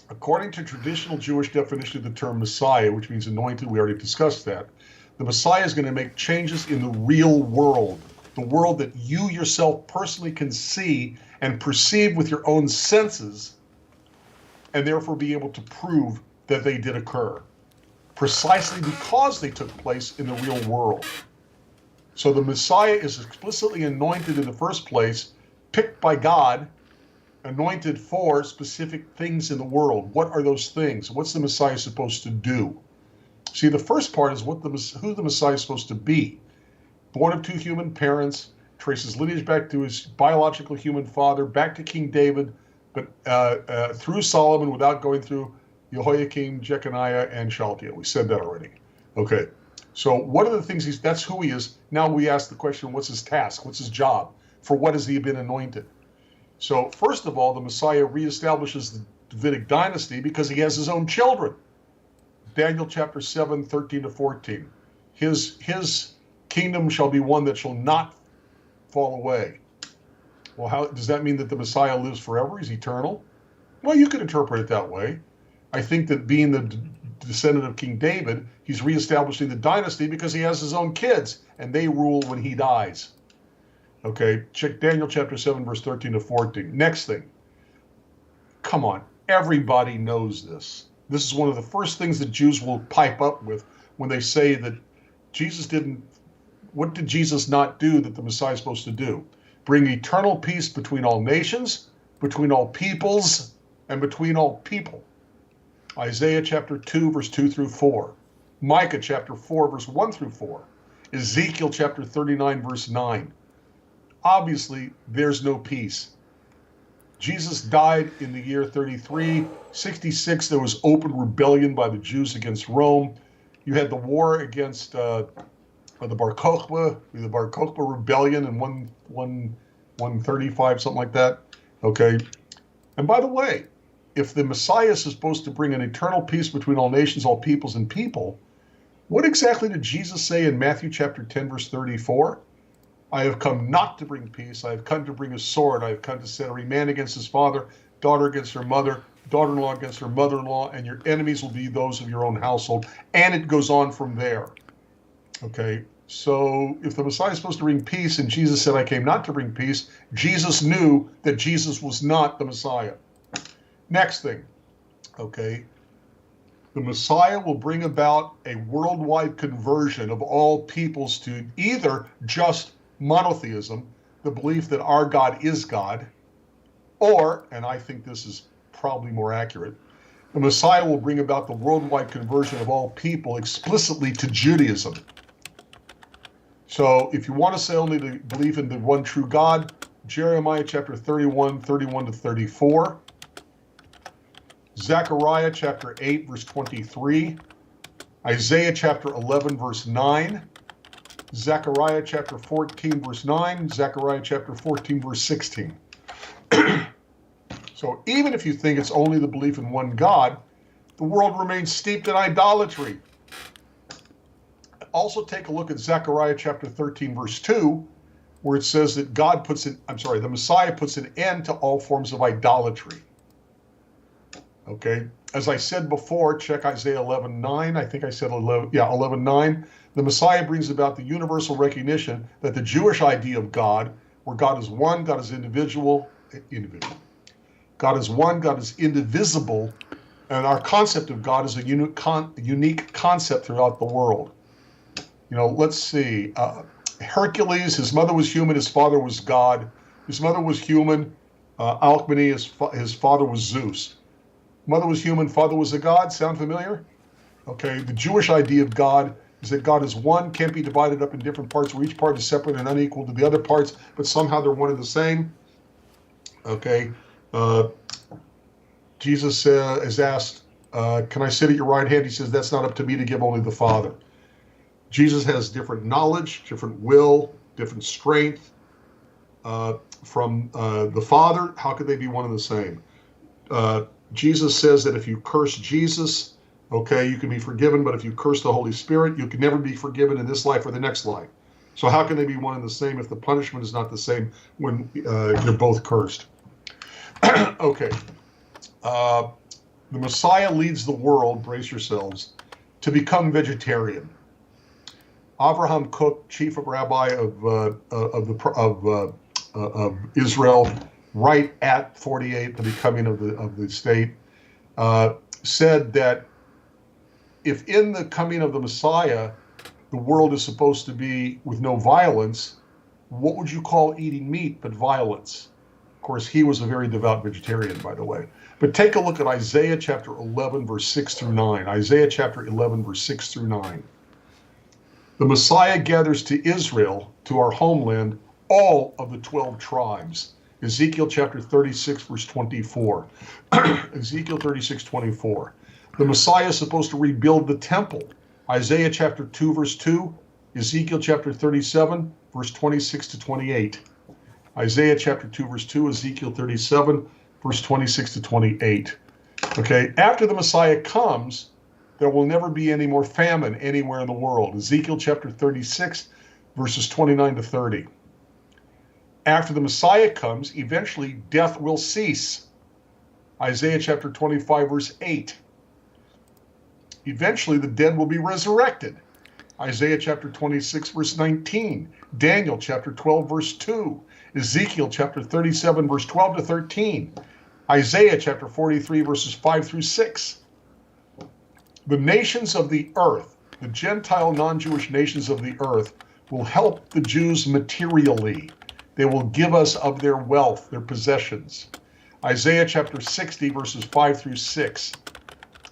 according to traditional Jewish definition of the term Messiah, which means anointed, we already discussed that, the Messiah is going to make changes in the real world, the world that you yourself personally can see and perceive with your own senses, and therefore be able to prove that they did occur, precisely because they took place in the real world. So the Messiah is explicitly anointed in the first place, picked by God, anointed for specific things in the world. What are those things? What's the Messiah supposed to do? See, the first part is who the Messiah is supposed to be. Born of two human parents, traces lineage back to his biological human father, back to King David, but through Solomon without going through Jehoiakim, Jeconiah, and Shealtiel. We said that already. Okay, so what are the things that's who he is. Now we ask the question, what's his task? What's his job? For what has he been anointed? So first of all, the Messiah reestablishes the Davidic dynasty because he has his own children. Daniel chapter 7, 13 to 14. His kingdom shall be one that shall not fall away. Well, how does that mean that the Messiah lives forever? He's eternal? Well, you could interpret it that way. I think that being the descendant of King David, he's reestablishing the dynasty because he has his own kids, and they rule when he dies. Okay, check Daniel chapter 7, verse 13 to 14. Next thing. Come on, everybody knows this. This is one of the first things that Jews will pipe up with when they say that what did Jesus not do that the Messiah is supposed to do? Bring eternal peace between all nations, between all peoples, and between all people. Isaiah chapter 2, verse 2 through 4. Micah chapter 4, verse 1 through 4. Ezekiel chapter 39, verse 9. Obviously, there's no peace. Jesus died in the year 33. 66, there was open rebellion by the Jews against Rome. You had the war against the Bar Kokhba rebellion in 135, something like that. Okay. And by the way, if the Messiah is supposed to bring an eternal peace between all nations, all peoples, and people, what exactly did Jesus say in Matthew chapter 10, verse 34? I have come not to bring peace. I have come to bring a sword. I have come to set every man against his father, daughter against her mother, daughter-in-law against her mother-in-law, and your enemies will be those of your own household. And it goes on from there. Okay, so if the Messiah is supposed to bring peace, and Jesus said, I came not to bring peace, Jesus knew that Jesus was not the Messiah. Next thing, okay, the Messiah will bring about a worldwide conversion of all peoples to either just monotheism, the belief that our God is God, or, and I think this is probably more accurate, the Messiah will bring about the worldwide conversion of all people explicitly to Judaism. So if you want to say only to believe in the one true God, Jeremiah chapter 31, 31 to 34, Zechariah chapter 8, verse 23, Isaiah chapter 11, verse 9, Zechariah chapter 14, verse 9, Zechariah chapter 14, verse 16. So even if you think it's only the belief in one God, the world remains steeped in idolatry. Also take a look at Zechariah chapter 13, verse 2, where it says that the Messiah puts an end to all forms of idolatry. Okay, as I said before, check Isaiah 11:9. I think I said 11:9. The Messiah brings about the universal recognition that the Jewish idea of God, where God is one, God is individual. God is one, God is indivisible, and our concept of God is a unique concept throughout the world. Let's see. Hercules, his mother was human, his father was God. His mother was human. Alcmene, his father was Zeus. Mother was human, father was a god. Sound familiar? Okay, the Jewish idea of God is that God is one, can't be divided up in different parts where each part is separate and unequal to the other parts, but somehow they're one and the same. Okay, Jesus is asked, can I sit at your right hand? He says, that's not up to me to give, only the Father. Jesus has different knowledge, different will, different strength from the Father. How could they be one and the same? Jesus says that if you curse Jesus, okay, you can be forgiven, but if you curse the Holy Spirit, you can never be forgiven in this life or the next life. So how can they be one and the same if the punishment is not the same when you're both cursed? Okay. The Messiah leads the world, brace yourselves, to become vegetarian. Avraham Kook, chief of rabbi of Israel, right at 48, the becoming of the state, said that if in the coming of the Messiah, the world is supposed to be with no violence, what would you call eating meat but violence? Of course, he was a very devout vegetarian, by the way. But take a look at Isaiah chapter 11, verse 6 through 9. Isaiah chapter 11, verse 6 through 9. The Messiah gathers to Israel, to our homeland, all of the 12 tribes. Ezekiel chapter 36, verse 24. Ezekiel 36, 24. The Messiah is supposed to rebuild the temple. Isaiah chapter 2, verse 2. Ezekiel chapter 37, verse 26 to 28. Isaiah chapter 2, verse 2. Ezekiel 37, verse 26 to 28. Okay, after the Messiah comes, there will never be any more famine anywhere in the world. Ezekiel chapter 36, verses 29 to 30. After the Messiah comes, eventually death will cease. Isaiah chapter 25, verse 8. Eventually the dead will be resurrected. Isaiah chapter 26, verse 19. Daniel chapter 12, verse 2. Ezekiel chapter 37, verse 12 to 13. Isaiah chapter 43, verses 5 through 6. The nations of the earth, the Gentile non-Jewish nations of the earth, will help the Jews materially. They will give us of their wealth, their possessions. Isaiah chapter 60, verses 5 through 6.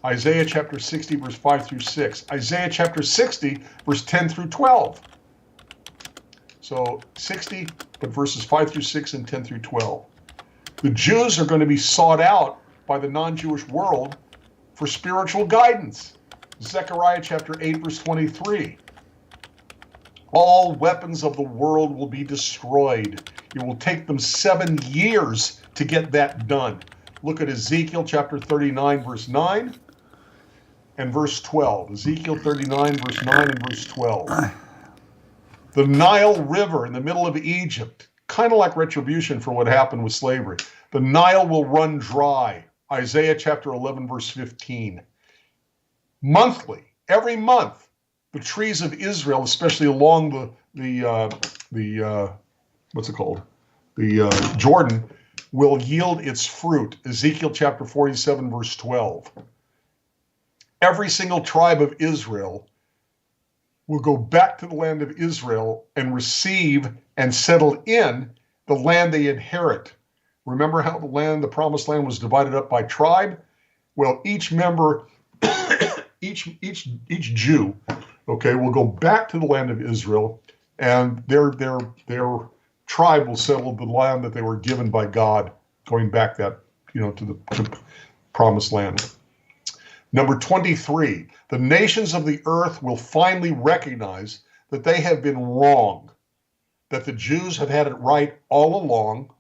Isaiah chapter 60, verse 5 through 6. Isaiah chapter 60, verse 10 through 12. So 60, but verses 5 through 6 and 10 through 12. The Jews are going to be sought out by the non-Jewish world for spiritual guidance. Zechariah chapter 8, verse 23. All weapons of the world will be destroyed. It will take them 7 years to get that done. Look at Ezekiel chapter 39, verse 9 and verse 12. Ezekiel 39, verse 9 and verse 12. The Nile River in the middle of Egypt, kind of like retribution for what happened with slavery. The Nile will run dry. Isaiah chapter 11, verse 15. Monthly, every month, the trees of Israel, especially along the Jordan, will yield its fruit. Ezekiel chapter 47, verse 12. Every single tribe of Israel will go back to the land of Israel and receive and settle in the land they inherit. Remember how the promised land was divided up by tribe? Well, each member, each Jew, okay, will go back to the land of Israel, and their tribe will settle the land that they were given by God, going back to the promised land. Number 23, the nations of the earth will finally recognize that they have been wrong, that the Jews have had it right all along,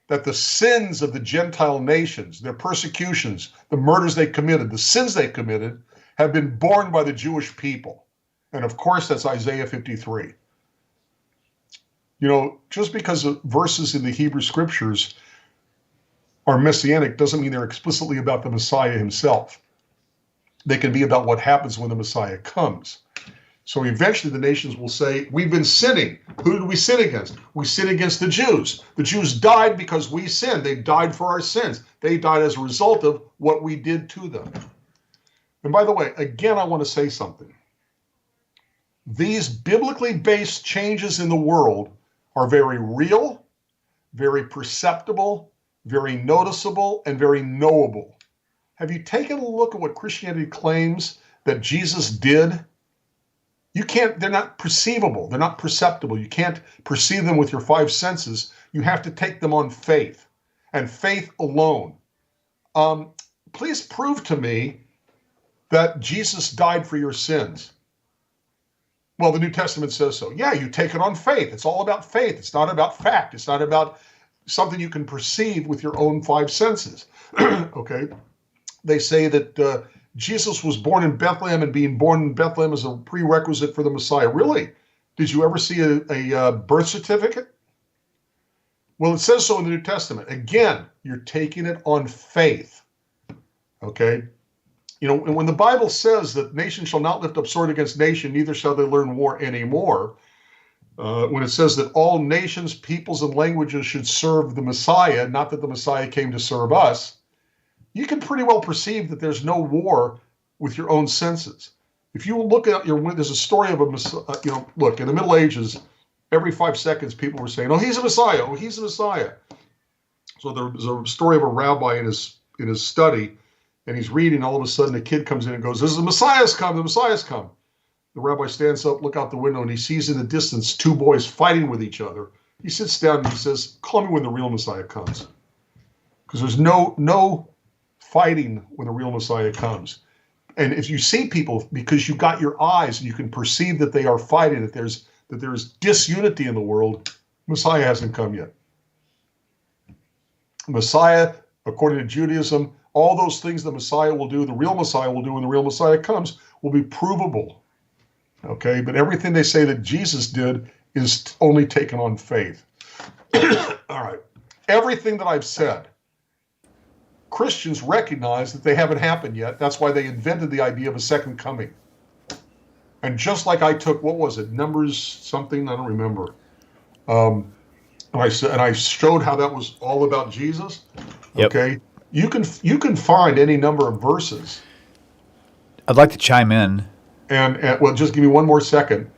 that the sins of the Gentile nations, their persecutions, the murders they committed, the sins they committed, have been borne by the Jewish people. And of course, that's Isaiah 53. Just because verses in the Hebrew Scriptures are messianic doesn't mean they're explicitly about the Messiah himself. They can be about what happens when the Messiah comes. So eventually the nations will say, we've been sinning. Who did we sin against? We sin against the Jews. The Jews died because we sinned. They died for our sins. They died as a result of what we did to them. And by the way, again, I want to say something. These biblically based changes in the world are very real, very perceptible, very noticeable, and very knowable. Have you taken a look at what Christianity claims that Jesus did? They're not perceivable. They're not perceptible. You can't perceive them with your five senses. You have to take them on faith, and faith alone. Please prove to me that Jesus died for your sins. Well, the New Testament says so. Yeah, you take it on faith. It's all about faith. It's not about fact. It's not about something you can perceive with your own five senses. Okay? They say that Jesus was born in Bethlehem, and being born in Bethlehem is a prerequisite for the Messiah. Really? Did you ever see a birth certificate? Well, it says so in the New Testament. Again, you're taking it on faith. Okay? And when the Bible says that nation shall not lift up sword against nation, neither shall they learn war anymore, when it says that all nations, peoples, and languages should serve the Messiah, not that the Messiah came to serve us, you can pretty well perceive that there's no war with your own senses. If you look at there's a story of a Messiah, look, in the Middle Ages, every 5 seconds people were saying, oh, he's a Messiah, oh, he's a Messiah. So there was a story of a rabbi in his study, and he's reading, all of a sudden a kid comes in and goes, the Messiah's come, the Messiah's come. The rabbi stands up, look out the window, and he sees in the distance two boys fighting with each other. He sits down and he says, call me when the real Messiah comes. Because there's no fighting when the real Messiah comes. And if you see people, because you got your eyes and you can perceive that they are fighting, that there's disunity in the world, Messiah hasn't come yet. Messiah, according to Judaism, all those things the Messiah will do, the real Messiah will do when the real Messiah comes, will be provable. Okay, but everything they say that Jesus did is only taken on faith. All right. Everything that I've said, Christians recognize that they haven't happened yet. That's why they invented the idea of a second coming. And just like I took, what was it, Numbers something, I don't remember. And I showed how that was all about Jesus. Yep. Okay. You can find any number of verses. I'd like to chime in. And well, just give me one more second.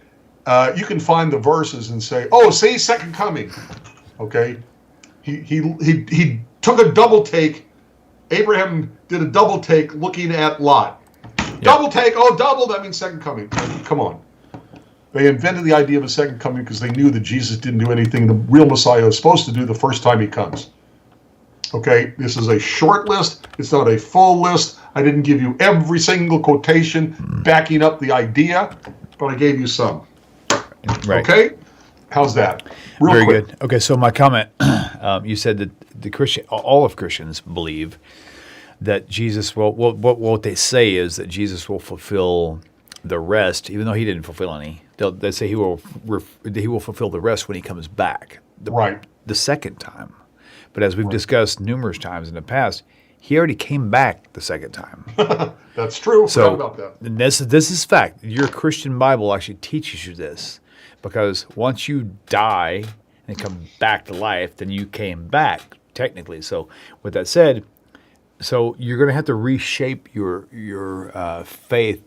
You can find the verses and say, "Oh, see, second coming." Okay, he took a double take. Abraham did a double take looking at Lot. Yep. Double take. Oh, double. That means second coming. Come on. They invented the idea of a second coming because they knew that Jesus didn't do anything the real Messiah is supposed to do the first time he comes. Okay, this is a short list. It's not a full list. I didn't give you every single quotation backing up the idea, but I gave you some. Right. Okay? How's that? Very quick. Good. Okay, so my comment, you said that all of Christians believe that Jesus will, what they say is that Jesus will fulfill the rest, even though he didn't fulfill any. They say he will fulfill the rest when he comes back. The second time. But as we've discussed numerous times in the past, he already came back the second time. That's true. So about that. This is fact. Your Christian Bible actually teaches you this, because once you die and come back to life, then you came back technically. So with that said, so you're going to have to reshape your faith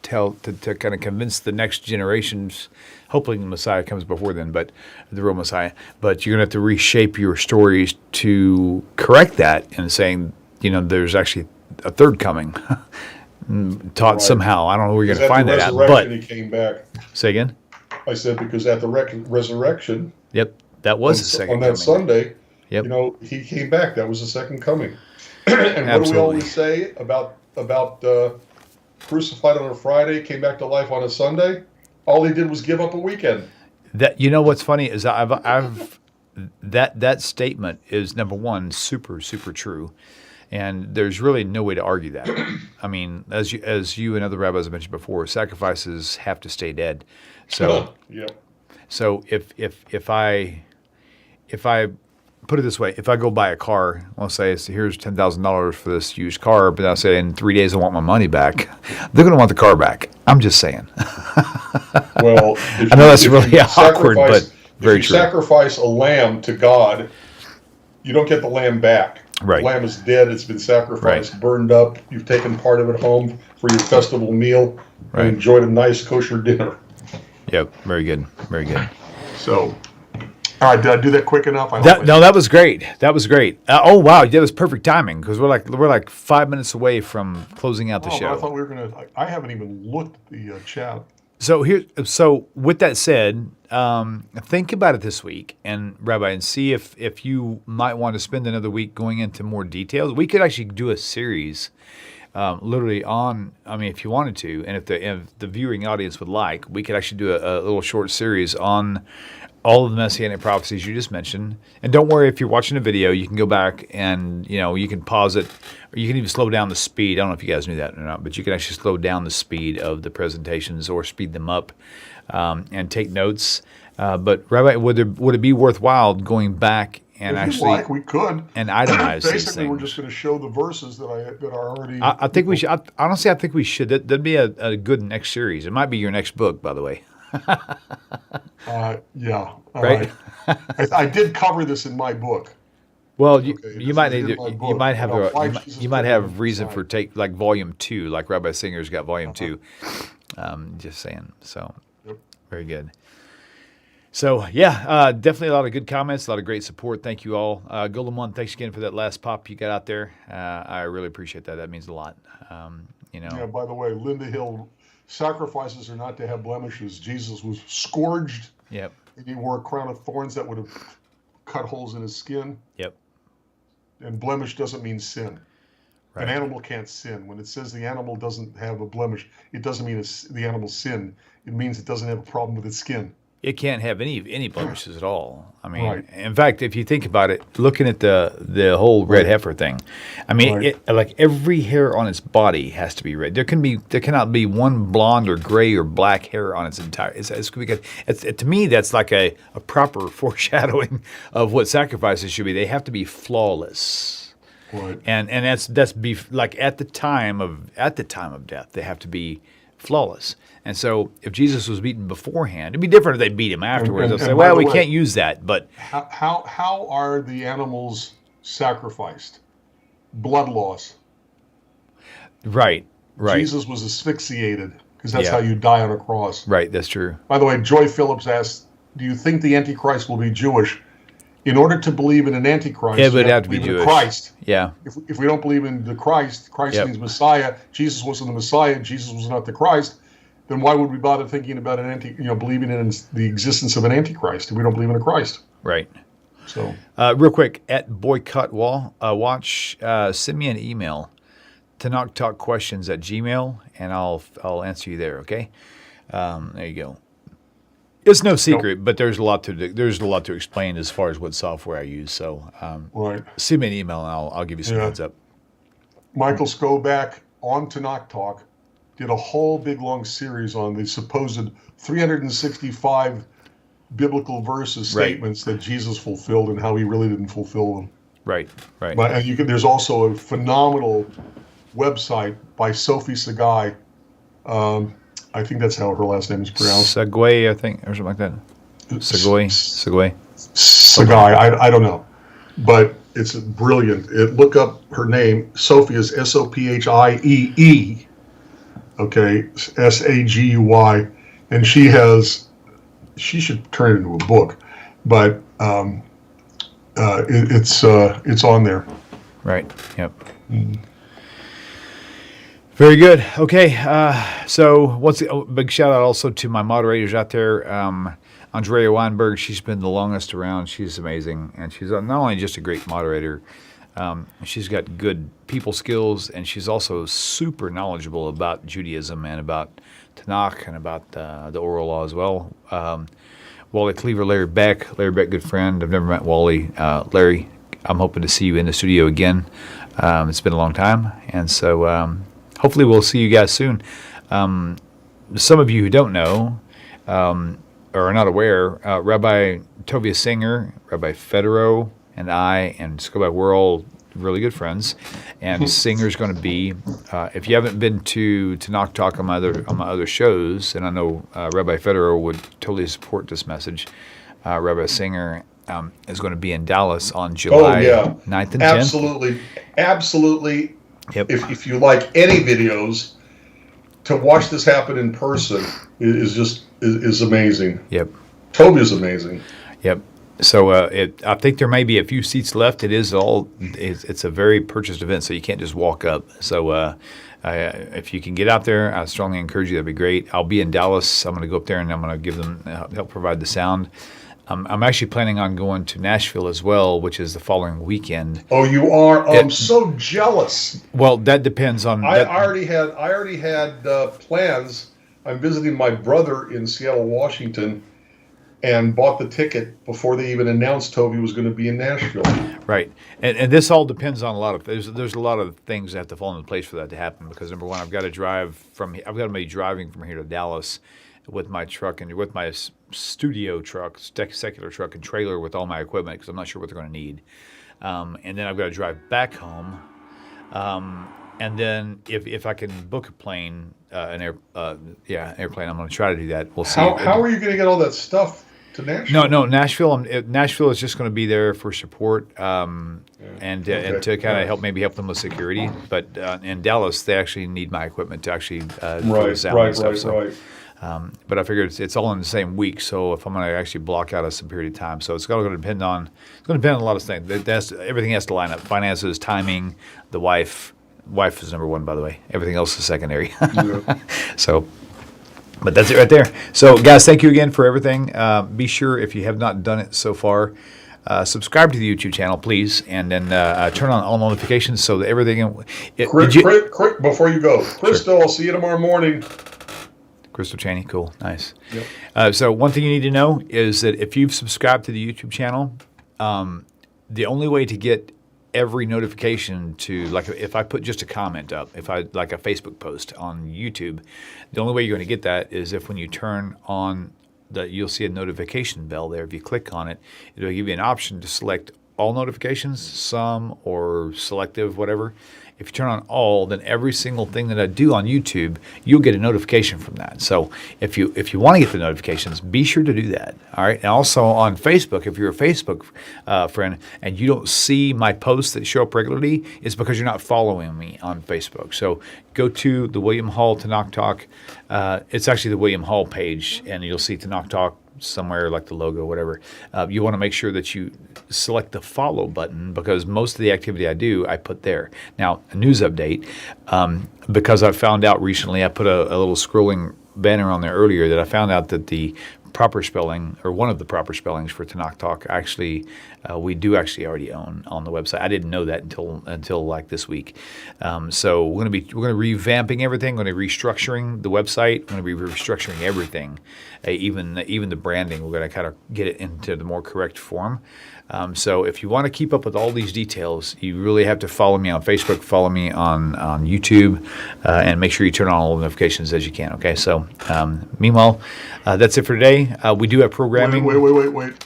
to kind of convince the next generations. Hopefully the Messiah comes before then, but the real Messiah. But you're going to have to reshape your stories to correct that, and saying, there's actually a third coming taught somehow. I don't know where you're going to find that at. But he came back. Say again? I said because at the resurrection. Yep, that was the second coming. On that Sunday, yep. He came back. That was the second coming. And what do we always say about crucified on a Friday, came back to life on a Sunday? All he did was give up a weekend. That what's funny is I've that statement is, number one, super super true, and there's really no way to argue that. I mean, as you and other rabbis have mentioned before, sacrifices have to stay dead. So yeah. So if I put it this way, if I go buy a car, I'll say, here's $10,000 for this used car, but I'll say in 3 days I want my money back. They're going to want the car back. I'm just saying. Well, I know that's really awkward, but very if you true. sacrifice a lamb to God, you don't get the lamb back. Right. The lamb is dead. It's been sacrificed, Right. burned up. You've taken part of it home for your festival meal Right. and enjoyed a nice kosher dinner. Yep, very good, very good. So, all right, did I do that quick enough? That was great. That was great. Oh wow, that was perfect timing because we're like 5 minutes away from closing out the show. I thought we were gonna. I haven't even looked at the chat. So with that said, think about it this week, and Rabbi, and see if you might want to spend another week going into more details. We could actually do a series, literally on. I mean, if you wanted to, and if the viewing audience would like, we could actually do a little short series on all of the Messianic prophecies you just mentioned. And don't worry, if you're watching a video, you can go back and, you can pause it, or you can even slow down the speed. I don't know if you guys knew that or not, but you can actually slow down the speed of the presentations or speed them up and take notes. But Rabbi, would it be worthwhile going back and if actually, you'd like, we could, and itemize these basically, things? we're just going to show the verses that are already. I think we should. Honestly, I think we should. That'd be a good next series. It might be your next book, by the way. Yeah. Right. I did cover this in my book. Well, Okay, you might this is need in my to, book, you might have but I'll a, find you, Jesus you might put it have reason inside. for take like volume 2, like Rabbi Singer's got volume 2. Just saying. So Yep. very good. So yeah, definitely a lot of good comments, a lot of great support. Thank you all. Golden One, thanks again for that last pop you got out there. I really appreciate that. That means a lot. Yeah, by the way, Linda Hill, sacrifices are not to have blemishes. Jesus was scourged, Yep. and he wore a crown of thorns that would have cut holes in his skin. Yep. And blemish doesn't mean sin. Right. An animal can't sin. When it says the animal doesn't have a blemish, it doesn't mean the animal sinned. It means it doesn't have a problem with its skin. It can't have any blemishes at all. I mean, Right. in fact, if you think about it, looking at the whole red heifer thing, I mean, Right. like every hair on its body has to be red. There cannot be one blonde or gray or black hair on its entire. To me, that's like a proper foreshadowing of what sacrifices should be. They have to be flawless. Right. And that's like at the time of death, they have to be flawless. And so if Jesus was beaten beforehand, it'd be different if they beat him afterwards. They'll say, by well, the we way, can't use that. But How are the animals sacrificed? Blood loss. right. Jesus was asphyxiated because that's Yeah. how you die on a cross. Right, that's true. By the way, Joy Phillips asked, do you think the Antichrist will be Jewish? In order to believe in an Antichrist, It would you have to be believe in Jewish. Christ. Yeah. If we don't believe in the Christ Yep. means Messiah, Jesus wasn't the Messiah, Jesus was not the Christ, then why would we bother thinking about believing in the existence of an Antichrist if we don't believe in a Christ? Right. So, Real quick, at Boycott Watch, send me an email to knocktalkquestions@gmail, and I'll answer you there. Okay. There you go. It's no secret, but there's a lot to explain as far as what software I use. So right. send me an email, and I'll give you some heads up. Michael Skobac on to Knock Talk did a whole big long series on the supposed 365 biblical verses, Right. statements that Jesus fulfilled and how he really didn't fulfill them. Right. Right. But and there's also a phenomenal website by Sophie Sagai. I think that's how her last name is pronounced. Segway, I think, or something like that. Segway. Sagai. I don't know, but it's brilliant. Look up her name. Sophie is Sophiee. Okay, Saguy, and she should turn it into a book, but it's on there. Right. Yep. Very good. Okay. So big shout out also to my moderators out there. Andrea Weinberg, she's been the longest around. She's amazing. And she's not only just a great moderator, she's got good people skills, and she's also super knowledgeable about Judaism and about Tanakh and about the oral law as well. Wally Cleaver, Larry Beck, good friend. I've never met Wally. Larry, I'm hoping to see you in the studio again. It's been a long time. And so hopefully we'll see you guys soon. Some of you who don't know, are not aware, Rabbi Tovia Singer, Rabbi Federow, and I and Skobac, we're all really good friends. And Singer's going to be, if you haven't been to Knock Talk on my other shows, and I know Rabbi Federow would totally support this message, Rabbi Singer is going to be in Dallas on July 9th and 10th. Absolutely. Yep. If you like any videos, to watch this happen in person is amazing. Yep. Tobia's amazing. Yep. So I think there may be a few seats left. It's a very purchased event, so you can't just walk up. So if you can get out there, I strongly encourage you. That'd be great. I'll be in Dallas. I'm going to go up there and I'm going to give them help provide the sound. I'm actually planning on going to Nashville as well, which is the following weekend. Oh, you are? I'm so jealous. Well, that depends on. I already had plans. I'm visiting my brother in Seattle, Washington, and bought the ticket before they even announced Tovia was going to be in Nashville. Right, and this all depends on a lot of there's a lot of things that have to fall into place for that to happen. Because number one, I've got to be driving from here to Dallas with my truck and with my studio truck, secular truck and trailer with all my equipment because I'm not sure what they're going to need. And then I've got to drive back home. And then if I can book a plane, airplane, I'm going to try to do that. We'll see. How are you going to get all that stuff to Nashville? No, Nashville. Nashville is just going to be there for support and to kind of help them with security. But in Dallas, they actually need my equipment to actually do the sound and stuff. Right. But I figured it's all in the same week, so if I'm going to actually block out some period of time, so it's going to depend on a lot of things. Everything has to line up: finances, timing, the wife. Wife is number one, by the way. Everything else is secondary. Yeah. So, but that's it right there. So, guys, thank you again for everything. Be sure, if you have not done it so far, subscribe to the YouTube channel, please, and then turn on all notifications so that everything. Quick, before you go, Crystal, sure. I'll see you tomorrow morning. Crystal Cheney, cool, nice. Yep. So one thing you need to know is that if you've subscribed to the YouTube channel, the only way to get every notification to, like if I put just a comment up, if I like a Facebook post on YouTube, the only way you're going to get that is if when you turn on you'll see a notification bell there. If you click on it, it'll give you an option to select all notifications, some or selective, whatever. If you turn on all, then every single thing that I do on YouTube, you'll get a notification from that. So if you want to get the notifications, be sure to do that. All right. And also on Facebook, if you're a Facebook friend and you don't see my posts that show up regularly, it's because you're not following me on Facebook. So go to the William Hall Tanakh Talk. It's actually the William Hall page, and you'll see Tanakh Talk somewhere, like the logo, whatever. You want to make sure that you select the follow button because most of the activity I do, I put there. Now, a news update, because I found out recently, I put a little scrolling banner on there earlier that I found out that the proper spelling, or one of the proper spellings for Tanakh Talk, actually, we do actually already own on the website. I didn't know that until like this week. So we're going to revamping everything. We're going to be restructuring the website. We're going to be restructuring everything, even the branding. We're going to kind of get it into the more correct form. So if you want to keep up with all these details, you really have to follow me on Facebook, follow me on YouTube, and make sure you turn on all the notifications as you can. Okay. So meanwhile, that's it for today. We do have programming. Wait.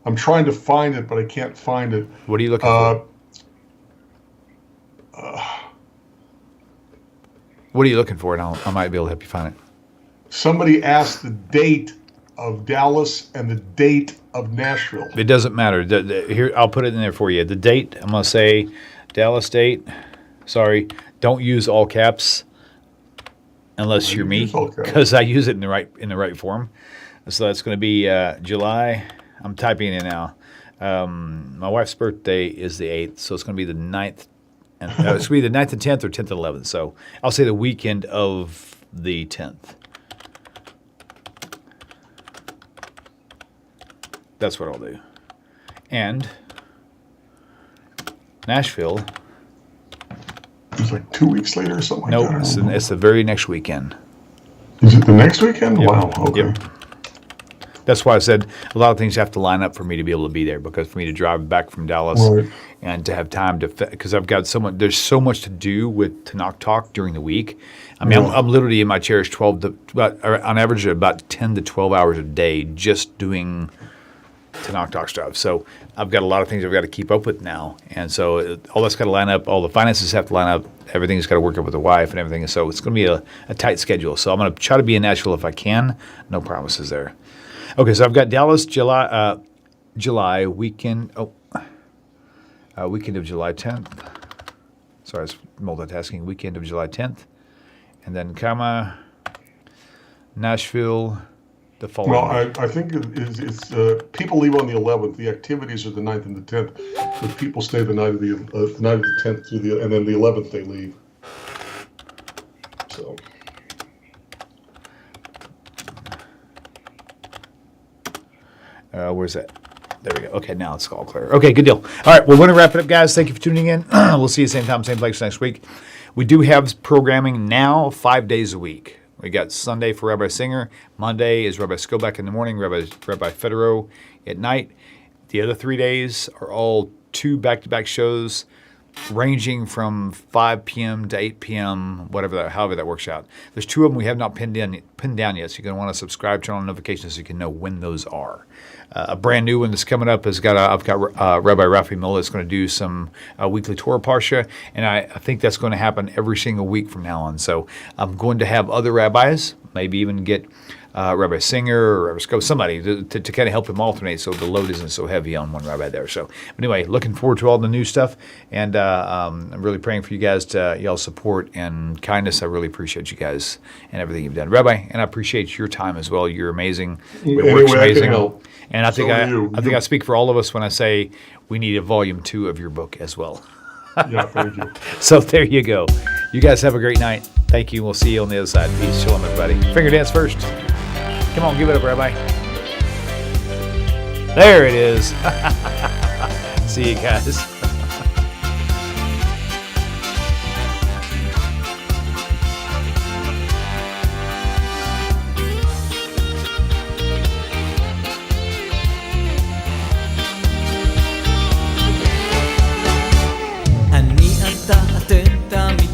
I'm trying to find it, but I can't find it. What are you looking for? What are you looking for? And I might be able to help you find it. Somebody asked the date of Dallas and the date of Nashville. It doesn't matter. Here, I'll put it in there for you. The date, I'm going to say Dallas date. Sorry, don't use all caps unless you're me, because I use it in the right form. So that's going to be July. I'm typing it in now. My wife's birthday is the 8th, so it's going to be the 9th. And it's going to be the 9th and 10th or 10th and 11th. So I'll say the weekend of the 10th. That's what I'll do. And Nashville. It's like 2 weeks later or something like that. No, it's the very next weekend. Is it the next weekend? Yep. Wow. Okay. Yep. that's why I said a lot of things have to line up for me to be able to be there, because for me to drive back from Dallas Right. and to have time to, because I've got there's so much to do with Tanakh Talk during the week. I mean, I'm literally in my chairs on average about 10 to 12 hours a day just doing Tanakh Talk stuff. So I've got a lot of things I've got to keep up with now. And so all that's got to line up. All the finances have to line up. Everything's got to work up with the wife and everything. So it's going to be a tight schedule. So I'm going to try to be in Nashville if I can. No promises there. Okay, so I've got Dallas, July weekend. Weekend of July 10th. Sorry, I was multitasking. Weekend of July 10th. And then Nashville the following Well, I think it's people leave on the 11th. The activities are the 9th and the 10th, but people stay the night of the 10th through and then the 11th they leave. So. Where's that? There we go. Okay, now it's all clear. Okay, good deal. All right, we're going to wrap it up, guys. Thank you for tuning in. We'll see you same time, same place next week. We do have programming now 5 days a week. We got Sunday for Rabbi Singer. Monday is Rabbi Skobac in the morning, Rabbi Federow at night. The other 3 days are all 2 back-to-back shows, ranging from 5 p.m. to 8 p.m., however that works out. There's 2 of them we have not pinned down yet, so you're going to want to subscribe, turn on notifications so you can know when those are. A brand new one that's coming up I've got Rabbi Rafi Mollot is going to do some weekly Torah Parsha, and I think that's going to happen every single week from now on. So I'm going to have other rabbis, maybe even get Rabbi Singer or Rabbi Skobac, somebody to kind of help him alternate so the load isn't so heavy on one rabbi there. So anyway, looking forward to all the new stuff, and I'm really praying for you guys to y'all's support and kindness. I really appreciate you guys and everything you've done, Rabbi, and I appreciate your time as well. You're amazing. Your work's amazing. And I think I speak for all of us when I say we need a volume 2 of your book as well. Yeah, thank you. So there you go. You guys have a great night. Thank you. We'll see you on the other side. Peace. Shalom, everybody. Finger dance first. Come on, give it up, Rabbi. There it is. See you guys.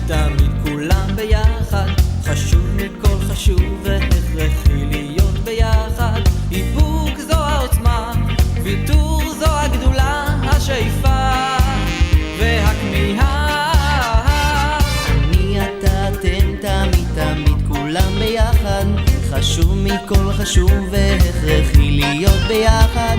תמיד כולם ביחד, חשוב מכל חשוב והכרחי להיות ביחד. איפוק זו העוצמה, ויתור זו הגדולה, השאיפה והכמיהה. אני אתה אתם תמיד כולם ביחד, חשוב מכל חשוב והכרחי להיות ביחד.